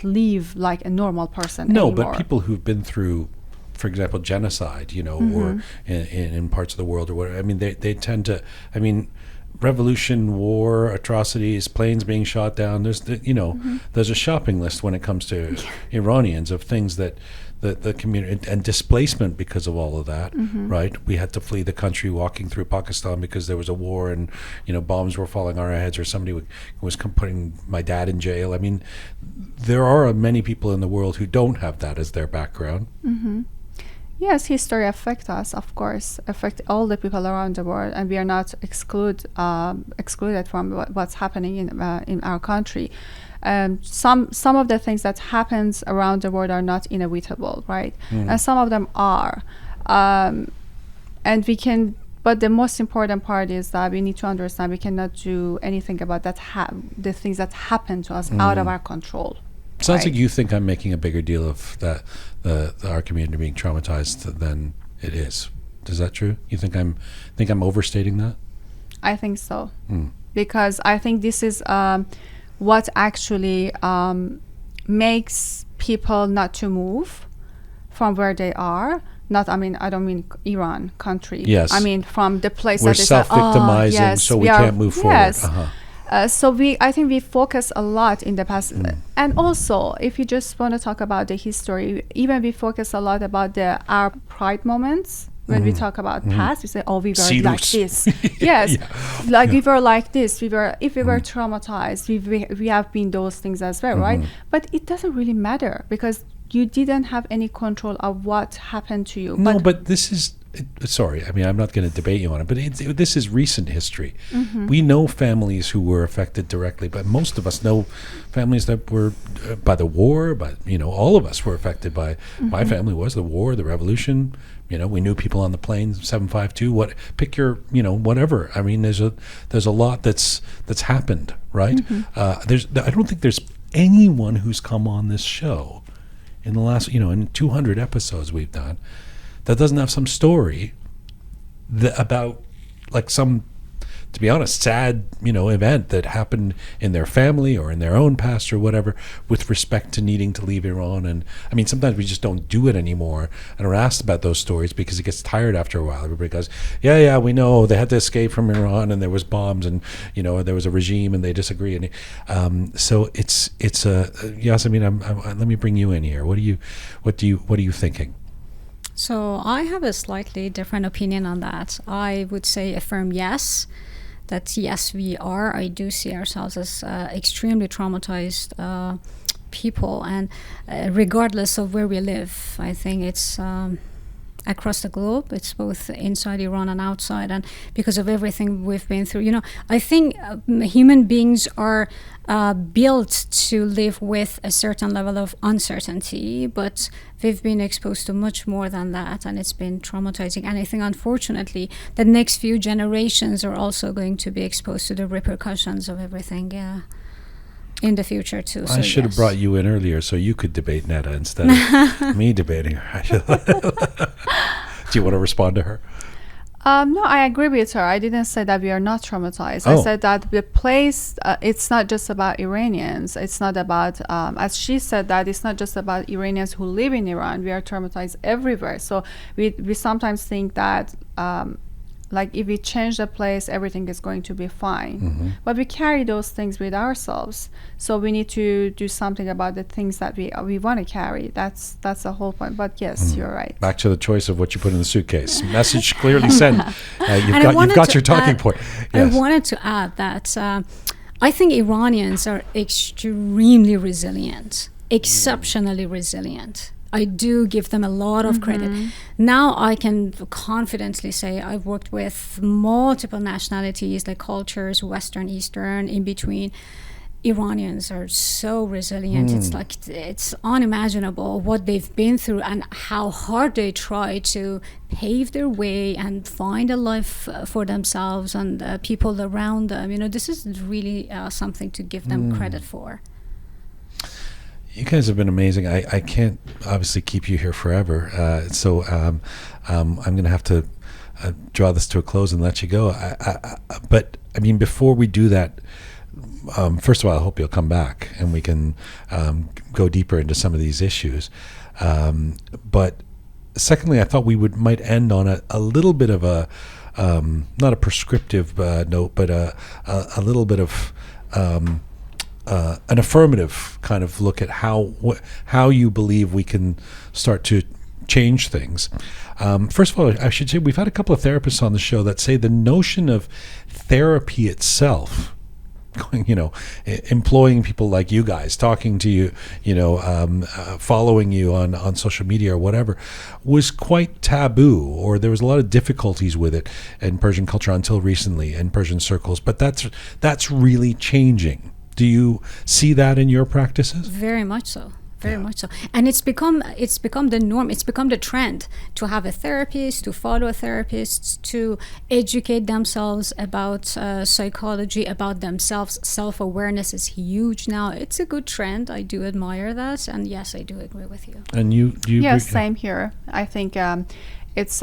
live like a normal person anymore. But people who've been through, for example, genocide, or in parts of the world or whatever. I mean, they tend to, revolution, war, atrocities, planes being shot down. There's, there's a shopping list when it comes to Iranians of things that the community, and displacement because of all of that, right? We had to flee the country walking through Pakistan because there was a war and, bombs were falling on our heads, or somebody was putting my dad in jail. I mean, there are many people in the world who don't have that as their background. Yes, history affects us, of course, affect all the people around the world, and we are not excluded from what's happening in our country. Some of the things that happens around the world are not inevitable, right? And some of them are, and we can But the most important part is that we need to understand we cannot do anything about that. The things that happen to us out of our control. Sounds like you think I'm making a bigger deal of that our community being traumatized than it is. Is that true? You think I'm overstating that? I think so, because I think this is what actually makes people not to move from where they are. I don't mean Iran country. Yes. I mean from the place we're that they say, self-victimizing, yes, so we can't move forward. Yes. So I think we focus a lot in the past, and also if you just want to talk about the history, even we focus a lot about our pride moments. When we talk about past, we say, "Oh, we were like this." Yes, we were like this. If we were traumatized, we have been those things as well, right? But it doesn't really matter because you didn't have any control of what happened to you. No, but this is. Sorry, I mean, I'm not going to debate you on it, but this is recent history. We know families who were affected directly, but most of us know families that were by the war. But all of us were affected by. My family was the war, the revolution. We knew people on the plane, 752. Pick your, whatever. I mean, there's a lot that's happened, right? I don't think there's anyone who's come on this show in the last, in 200 episodes we've done, that doesn't have some story about like some, to be honest, sad, event that happened in their family or in their own past or whatever with respect to needing to leave Iran. And I mean, sometimes we just don't do it anymore and are asked about those stories because it gets tired after a while. Everybody goes, yeah, we know they had to escape from Iran and there was bombs and, there was a regime and they disagree. And so it's Yasamin, let me bring you in here. What are you thinking? So I have a slightly different opinion on that. I would say a firm yes, that yes, we are. I do see ourselves as extremely traumatized people, and regardless of where we live, I think it's across the globe. It's both inside Iran and outside, and because of everything we've been through, I think human beings are built to live with a certain level of uncertainty, but we've been exposed to much more than that, and it's been traumatizing. And I think, unfortunately, the next few generations are also going to be exposed to the repercussions of everything in the future too. I should have brought you in earlier so you could debate Neda instead of me debating her. Do you want to respond to her? No, I agree with her. I didn't say that we are not traumatized. I said that the place, it's not just about Iranians. It's not about, as she said, that it's not just about Iranians who live in Iran. We are traumatized everywhere. So we sometimes think that if we change the place, everything is going to be fine. But we carry those things with ourselves. So we need to do something about the things that we want to carry. That's the whole point. But yes, you're right. Back to the choice of what you put in the suitcase. Message clearly sent. You've got your talking point. Yes. I wanted to add that I think Iranians are extremely resilient, exceptionally resilient. I do give them a lot of credit. Now I can confidently say I've worked with multiple nationalities, like cultures, Western, Eastern, in between. Iranians are so resilient. It's unimaginable what they've been through and how hard they try to pave their way and find a life for themselves and people around them. This is really something to give them credit for. You guys have been amazing. I can't obviously keep you here forever, so I'm going to have to draw this to a close and let you go. But I mean, before we do that, first of all, I hope you'll come back and we can go deeper into some of these issues. But secondly, I thought we might end on a little bit of a not a prescriptive note, but a little bit of an affirmative kind of look at how you believe we can start to change things. First of all, I should say we've had a couple of therapists on the show that say the notion of therapy itself, employing people like you guys, talking to you, following you on social media or whatever, was quite taboo, or there was a lot of difficulties with it in Persian culture until recently in Persian circles. But that's really changing. Do you see that in your practices? Very much so. very much so. And it's become the norm. It's become the trend to have a therapist, to follow a therapist, to educate themselves about psychology, about themselves. Self-awareness is huge now. It's a good trend. I do admire that, and yes, I do agree with you. And you Yes, same here. I think it's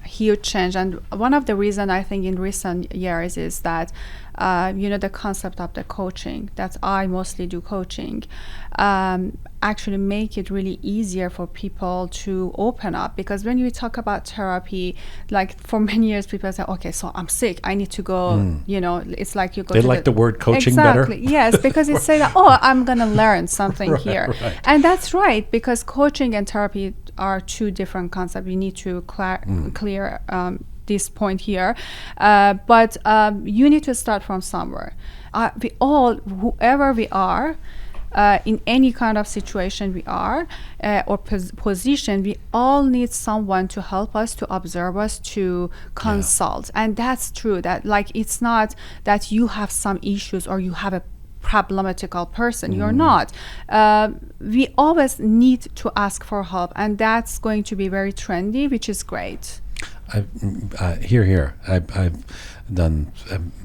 huge change, and one of the reasons I think in recent years is that the concept of the coaching, that I mostly do coaching, actually make it really easier for people to open up. Because when you talk about therapy, like for many years people say, okay, so I'm sick, I need to go, it's like you go They to like the word coaching exactly, better? yes, because it says that, oh, I'm going to learn something here. Right. And that's right, because coaching and therapy are two different concepts. We need to clear this point here. But you need to start from somewhere. We all, whoever we are, in any kind of situation we are, or position, we all need someone to help us, to observe us, to consult. And that's true, that like it's not that you have some issues or you have a problematical person. You're not. We always need to ask for help, and that's going to be very trendy, which is great. I've done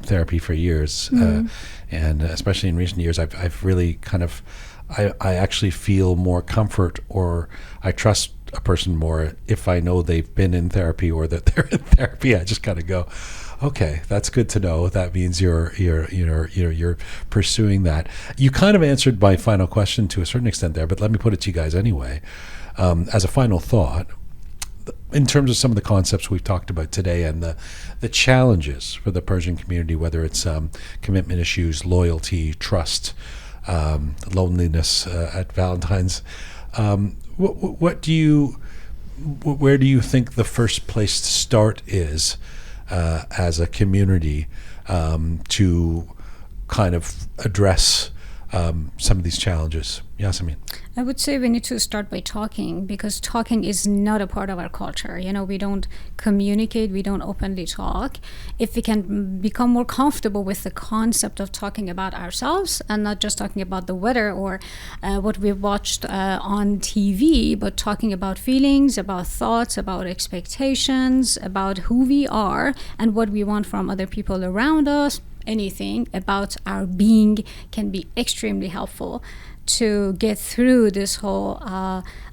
therapy for years, and especially in recent years, I've really kind of, I actually feel more comfort, or I trust a person more if I know they've been in therapy or that they're in therapy. I just kind of go, okay, that's good to know. That means you're pursuing that. You kind of answered my final question to a certain extent there, but let me put it to you guys anyway. As a final thought, in terms of some of the concepts we've talked about today and the challenges for the Persian community, whether it's commitment issues, loyalty, trust, loneliness at Valentine's, where do you think the first place to start is as a community to kind of address some of these challenges? Yasamin. I would say we need to start by talking, because talking is not a part of our culture. We don't communicate, we don't openly talk. If we can become more comfortable with the concept of talking about ourselves and not just talking about the weather or what we've watched on TV, but talking about feelings, about thoughts, about expectations, about who we are and what we want from other people around us, anything about our being can be extremely helpful to get through this whole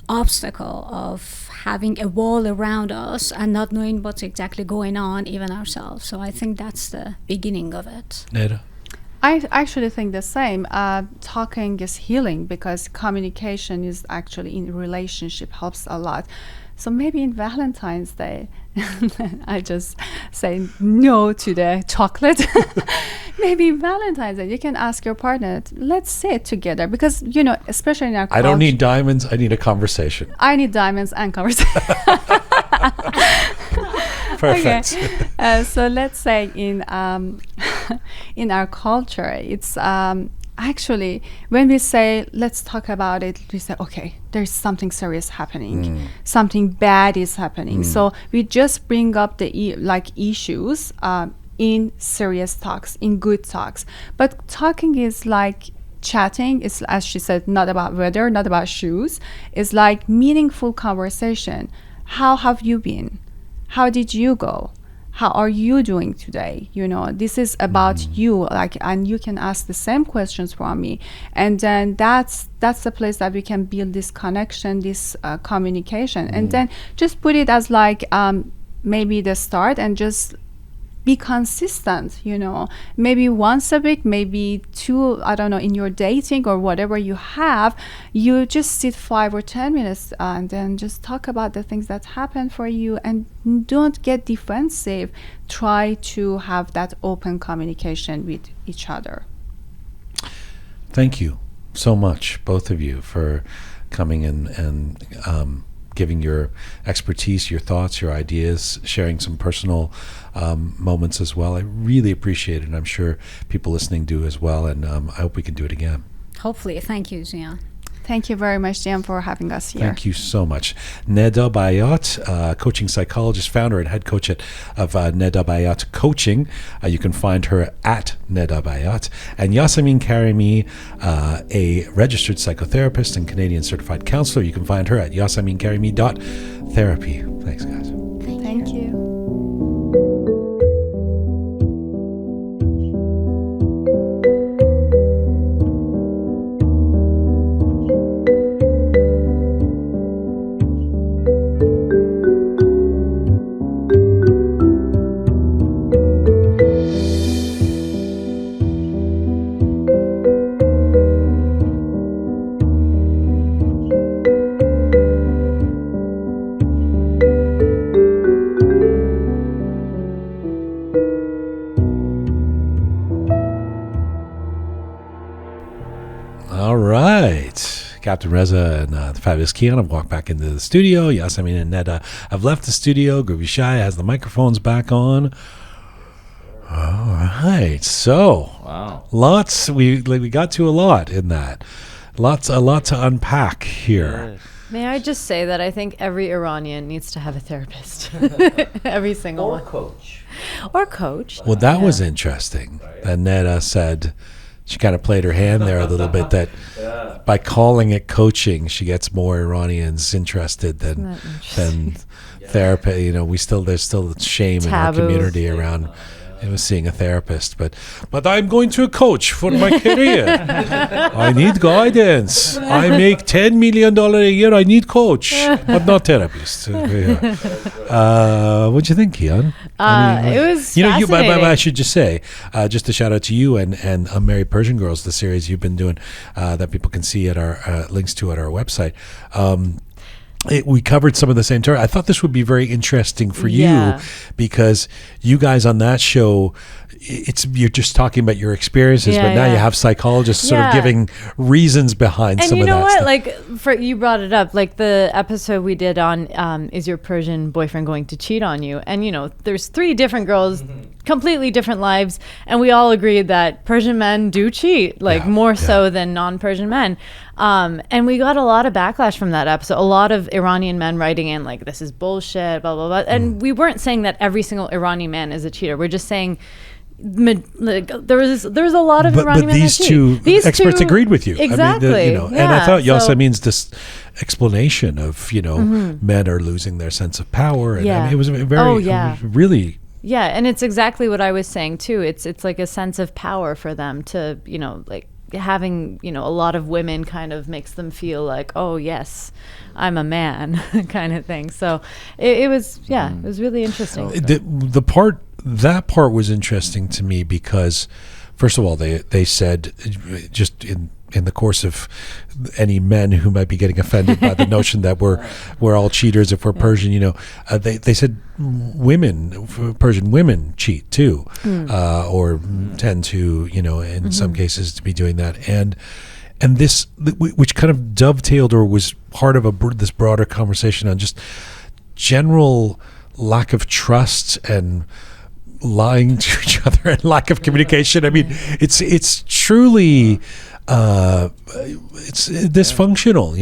obstacle of having a wall around us and not knowing what's exactly going on even ourselves. So I think that's the beginning of it. Neda? I actually think the same. Talking is healing, because communication is actually in relationship helps a lot. So maybe in Valentine's Day, I just say no to the chocolate. Maybe Valentine's Day, you can ask your partner, let's sit together, because, especially in our culture. I don't need diamonds, I need a conversation. I need diamonds and conversation. Perfect. Okay. So let's say in our culture, it's actually, when we say let's talk about it, we say, okay, there's something serious happening, something bad is happening. So we just bring up the issues in serious talks, in good talks. But talking is like chatting. It's, as she said, not about weather, not about shoes. It's like meaningful conversation. How have you been? How did you go? How are you doing today? This is about you, and you can ask the same questions from me, and then that's the place that we can build this connection, this communication, and then just put it as maybe the start, and just be consistent, maybe once a week, maybe two, I don't know, in your dating or whatever you have, you just sit 5 or 10 minutes and then just talk about the things that happen for you, and don't get defensive. Try to have that open communication with each other. Thank you so much, both of you, for coming in and giving your expertise, your thoughts, your ideas, sharing some personal moments as well. I really appreciate it, and I'm sure people listening do as well, and I hope we can do it again. Hopefully. Thank you, Jian. Thank you very much, Jian, for having us here. Thank you so much. Neda Bayat, coaching psychologist, founder and head coach of Neda Bayat Coaching. You can find her at Neda Bayat. And Yasamin Karimi, a registered psychotherapist and Canadian certified counselor. You can find her at yasaminkarimi.therapy. Thanks, guys. Thank you. All right. Captain Reza and the fabulous Kian have walked back into the studio. Yasamin and Neda have left the studio. Groovy Shy has the microphones back on. All right. So, Wow. lots. We got to a lot in that. A lot to unpack here. May I just say that I think every Iranian needs to have a therapist. Every single one. Coach. Or coach. Well, that was interesting. That Neda said she kind of played her hand there a little bit, that by calling it coaching, she gets more Iranians interested than therapy. You know, there's still shame in our Taboo. community around seeing a therapist, but I'm going to a coach for my career. I need guidance. I make $10 million a year. I need coach, but not therapist. What'd you think, Kian? It was fascinating. I should just say, just a shout out to you and Unmarried Persian Girls, the series you've been doing that people can see at our links to at our website. We covered some of the same territory. I thought this would be very interesting for you because you guys on that show, you're just talking about your experiences, but now you have psychologists sort of giving reasons behind and some of that. And you know what? Stuff. Like, you brought it up, like the episode we did on is your Persian boyfriend going to cheat on you? And, there's 3 different girls, completely different lives, and we all agreed that Persian men do cheat, more so than non-Persian men. And we got a lot of backlash from that episode. A lot of Iranian men writing in like, this is bullshit, blah, blah, blah. And we weren't saying that every single Iranian man is a cheater. We're just saying there's a lot of Iranian men these that two cheat. experts agreed with you. Exactly. And I thought Yasamin's this explanation of, men are losing their sense of power. And it was really... Yeah, and it's exactly what I was saying too. It's like a sense of power for them to, having, a lot of women kind of makes them feel like, oh yes, I'm a man kind of thing. So it was really interesting. That part was interesting to me because, first of all, they said just in the course of any men who might be getting offended by the notion that we're all cheaters if we're Persian, they said Persian women cheat too, or tend to, in some cases to be doing that. And this, which kind of dovetailed or was part of this broader conversation on just general lack of trust and lying to each other and lack of communication. I mean, it's truly it's dysfunctional,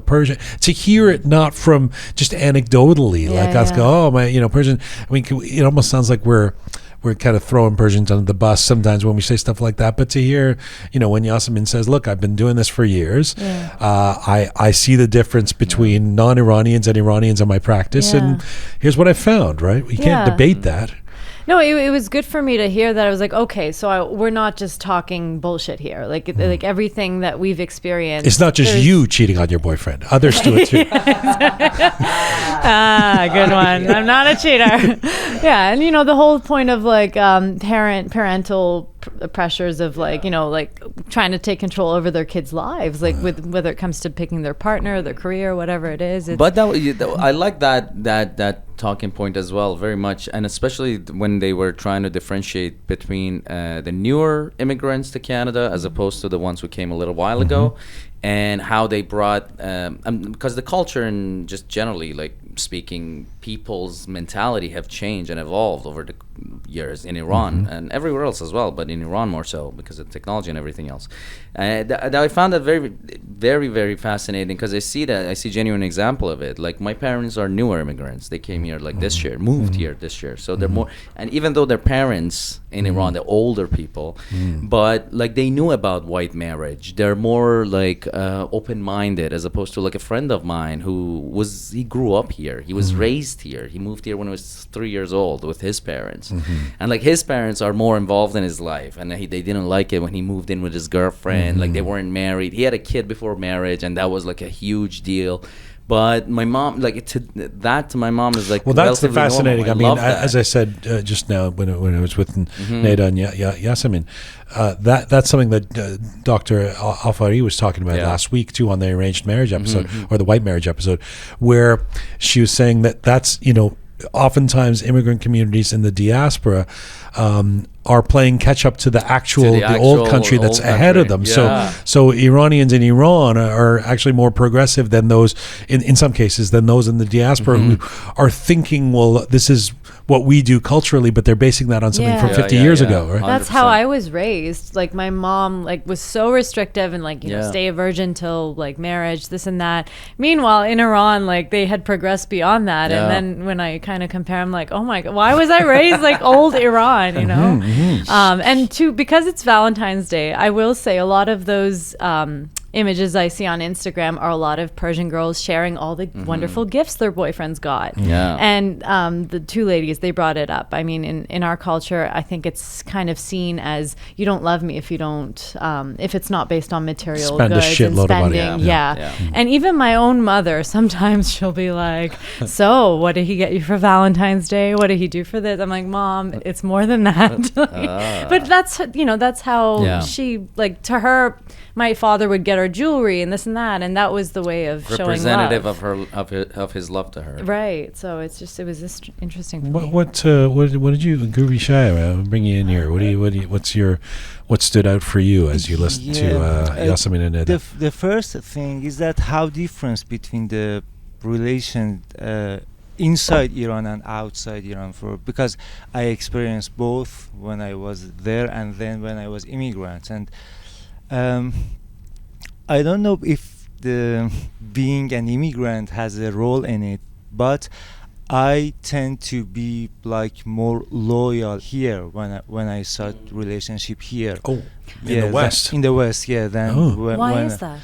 Persian, to hear it not from just anecdotally, us go, oh my, Persian. I mean, it almost sounds like we're kind of throwing Persians under the bus sometimes when we say stuff like that. But to hear, when Yasamin says, look, I've been doing this for years. I see the difference between non-Iranians and Iranians in my practice. And here's what I found, right? We can't debate that. No, it was good for me to hear that. I was like, okay, so we're not just talking bullshit here. Like everything that we've experienced. It's not just you cheating on your boyfriend. Others do it too. Good one. I'm not a cheater. Yeah, and the whole point of like parental pressures of like trying to take control over their kids' lives, like with whether it comes to picking their partner, their career, whatever it is. But I like that talking point as well, very much, and especially when they were trying to differentiate between the newer immigrants to Canada as opposed to the ones who came a little while ago, and how they brought because the culture and just generally, like speaking, people's mentality have changed and evolved over the years in Iran and everywhere else as well, but in Iran more so because of technology and everything else. I found that very, very, very fascinating because I see genuine example of it. Like my parents are newer immigrants. They came here like this year, moved here this year. So they're more, and even though their parents in Iran, they're older people, but like they knew about white marriage. They're more like open-minded as opposed to like a friend of mine he grew up here. He was raised here. He moved here when he was 3 years old with his parents. And like his parents are more involved in his life, and they didn't like it when he moved in with his girlfriend. Like they weren't married. He had a kid before marriage, and that was like a huge deal. But my mom, like to my mom is like, well, that's the fascinating. Normal. I mean, as I said just now when I was with Neda and Yasamin, that's something that Dr. Al-Fari was talking about last week too on the arranged marriage episode or the white marriage episode, where she was saying that's oftentimes immigrant communities in the diaspora are playing catch up to the old country that's ahead of them. Yeah. So Iranians in Iran are actually more progressive than those in some cases than those in the diaspora who are thinking, well, this is what we do culturally, but they're basing that on something from 50 years ago, right? That's 100%. how I was raised. Like my mom was so restrictive and like, stay a virgin till like marriage, this and that. Meanwhile, in Iran, like they had progressed beyond that. And then when I kind of compare, I'm like, oh my God, why was I raised like old Iran, you know? Because it's Valentine's Day, I will say a lot of those images I see on Instagram are a lot of Persian girls sharing all the wonderful gifts their boyfriends got. Yeah. And the two ladies, they brought it up. I mean, in our culture, I think it's kind of seen as you don't love me if you don't, if it's not based on material Spend a goods shitload and of money. spending. And even my own mother, sometimes she'll be like, so what did he get you for Valentine's Day? What did he do for this? I'm like, Mom, it's more than that. But that's how she, like, to her, my father would get her jewelry and this and that, and that was the way of showing representative love. of his love to her. Right. So it was this interesting. For me. What did you, Guru Shaya, bring you in here? What stood out for you as you listened to Yasamin and Neda? The first thing is that how difference between the relation inside Iran and outside Iran, because I experienced both when I was there and then when I was immigrant, and I don't know if the being an immigrant has a role in it, but I tend to be like more loyal here when I start relationship here. Oh, in the West. In the West, yeah. Why is that?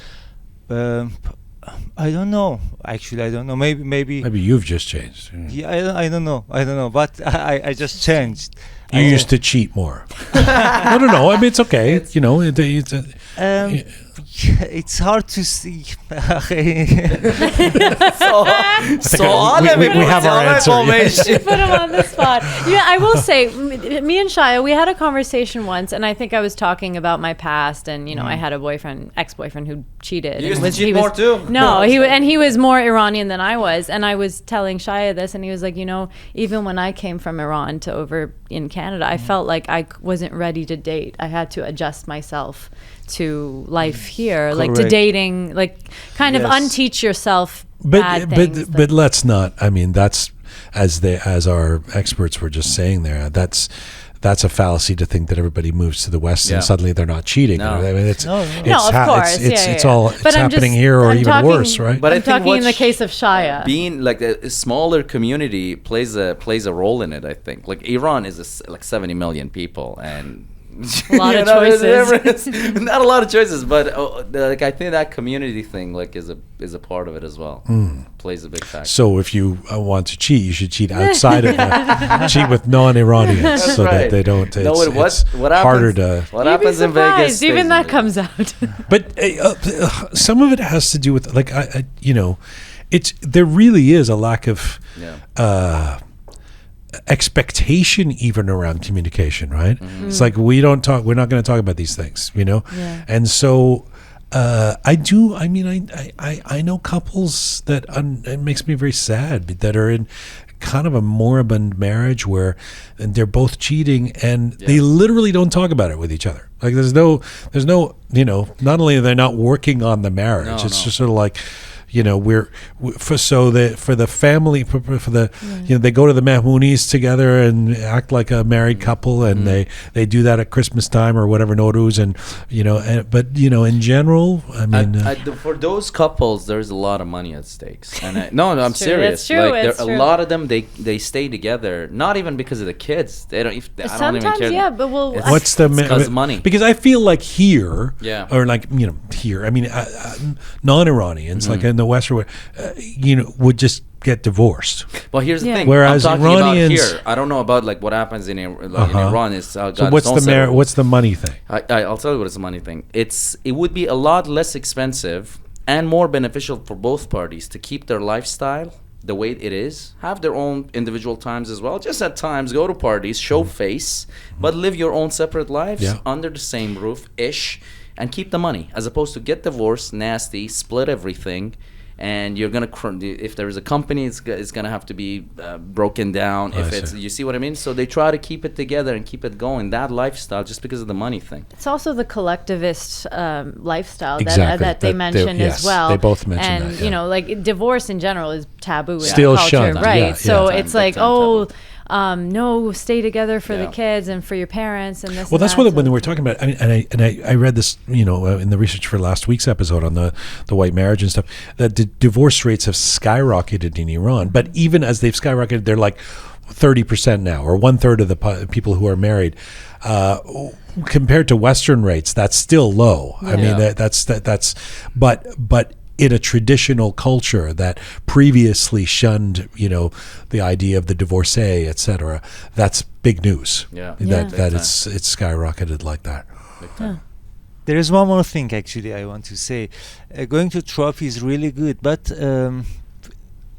I don't know. Actually, I don't know. Maybe you've just changed. Yeah, I don't know. But I just changed. You used to cheat more. I don't know. I mean, it's okay. It's hard to see. So all of it, we have our answer. Put him on the spot. Yeah, I will say, me and Shaya, we had a conversation once, and I think I was talking about my past, and I had a ex-boyfriend who cheated. You used to cheat more too? No, he was more Iranian than I was, and I was telling Shaya this, and he was like, even when I came from Iran to over in Canada, I felt like I wasn't ready to date. I had to adjust myself to life here, like to dating, like kind of unteach yourself bad things. But let's not. I mean, that's as our experts were just saying there. That's a fallacy to think that everybody moves to the West and suddenly they're not cheating. No. I mean, it's of course. It's happening here or even worse, right? But I'm talking in the case of Shaya. Being like a smaller community plays a role in it. I think like Iran is like 70 million people and. A lot of choices. Not a lot of choices, but like I think that community thing like is a part of it as well. Plays a big factor. So if you want to cheat, you should cheat outside of cheat with non-Iranians so that they don't. What happens in Vegas? Even that comes out. But some of it has to do with there really is a lack of. Expectation even around communication, right? It's like we're not going to talk about these things, and so I know couples that it makes me very sad that are in kind of a moribund marriage where they're both cheating and they literally don't talk about it with each other. Like there's no, not only are they not working on the marriage, it's just sort of like, for the family, they go to the Mahmounis together and act like a married couple, and they do that at Christmas time or whatever Nowruz, but in general, I mean, for those couples, there's a lot of money at stakes, and I'm serious. It's true. Like a lot of them, they stay together, not even because of the kids. They don't. I don't even care. But what's the because of money? Because I feel like here, or like here, I mean, non-Iranians, like in the West, would just get divorced. Well, here's the thing. Whereas I'm talking Iranians, about here, I don't know about like what happens in Iran. Is so what's the money thing? I'll tell you what is the money thing. It would be a lot less expensive and more beneficial for both parties to keep their lifestyle the way it is, have their own individual times as well. Just at times go to parties, show face, but live your own separate lives under the same roof-ish, and keep the money, as opposed to get divorced, nasty, split everything. And you're gonna, if there is a company, it's gonna have to be broken down. You see what I mean? So they try to keep it together and keep it going. That lifestyle, just because of the money thing. It's also the collectivist lifestyle exactly. that they mentioned as well. They both mentioned that. And like divorce in general is taboo in still culture, shunned, right? So it's like, taboo. Stay together for the kids and for your parents and this. Well, that's what when we're talking about. I mean, I read this, in the research for last week's episode on the white marriage and stuff, that the divorce rates have skyrocketed in Iran. But even as they've skyrocketed, they're like 30% now, or 1/3 of the people who are married. Compared to Western rates, that's still low. I mean, that's but. In a traditional culture that previously shunned, the idea of the divorcee, etc., that's big news. That it's skyrocketed like that. There is one more thing actually I want to say. Going to therapy is really good, but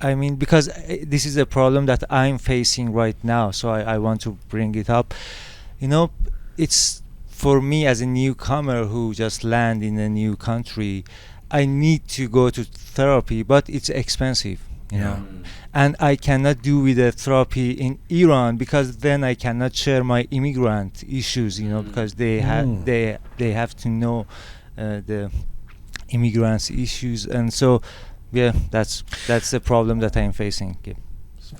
I mean, because this is a problem that I'm facing right now, so I want to bring it up. It's for me as a newcomer who just landed in a new country. I need to go to therapy, but it's expensive, and I cannot do with a therapy in Iran because then I cannot share my immigrant issues, because they have to know the immigrants' issues, and so that's the problem that I'm facing.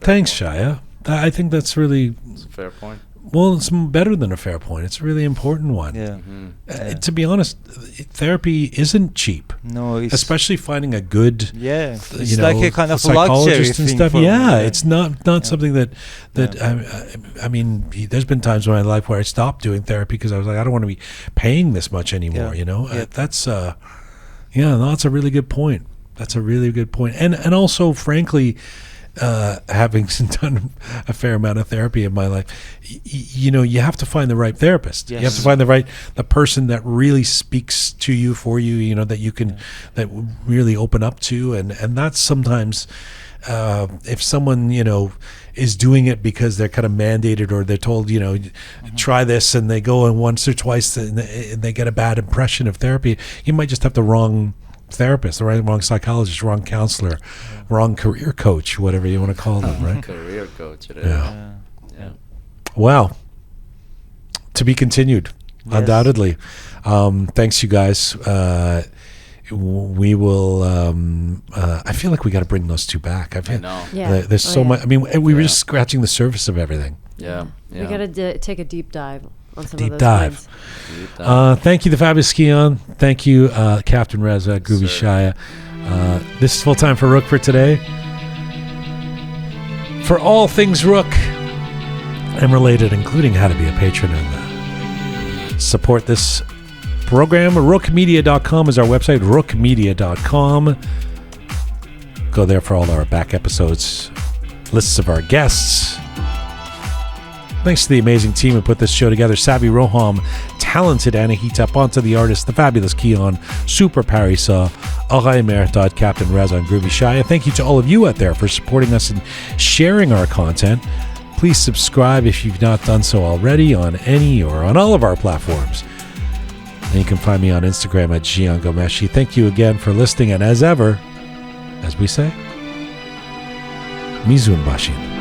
Thanks, Shaya. I think that's really a fair point. Well, it's better than a fair point. It's a really important one. To be honest, therapy isn't cheap. No, especially finding a good, it's like a kind of psychologist and stuff. It's not something that Yeah. I mean, there's been times in my life where I stopped doing therapy because I was like, I don't want to be paying this much anymore. That's that's a really good point. That's a really good point. And also, frankly, having done a fair amount of therapy in my life, you have to find the right therapist. Yes. You have to find the person that really speaks to you, for you, that you can, that really open up to. And that's sometimes, if someone, is doing it because they're kind of mandated, or they're told, try this, and they go in once or twice and they get a bad impression of therapy, you might just have the wrong therapist, the wrong psychologist, wrong counselor, wrong career coach, whatever you want to call them, right? Career coach, it is. Yeah. Wow. To be continued, undoubtedly. Thanks, you guys. We will. I feel like we got to bring those two back. I know. There's so much. I mean, we were just scratching the surface of everything. Yeah. We got to take a deep dive on some deep of those dive. Thank you, the Fabulous Keon. Thank you, Captain Reza, Groovy Shaya. This is Full Time for Roqe for today. For all things Roqe and related, including how to be a patron and support this program, roqemedia.com is our website, roqemedia.com. Go there for all our back episodes, lists of our guests. Thanks to the amazing team who put this show together. Sabi Roham, talented Anahita, Ponta the artist, the fabulous Keon, Super Parisa, Aray Mertad, Captain Reza, and Groovy Shaya. Thank you to all of you out there for supporting us and sharing our content. Please subscribe if you've not done so already on any or on all of our platforms. And you can find me on Instagram at Jian Ghomeshi. Thank you again for listening, and as ever, as we say, Mizun Bashin.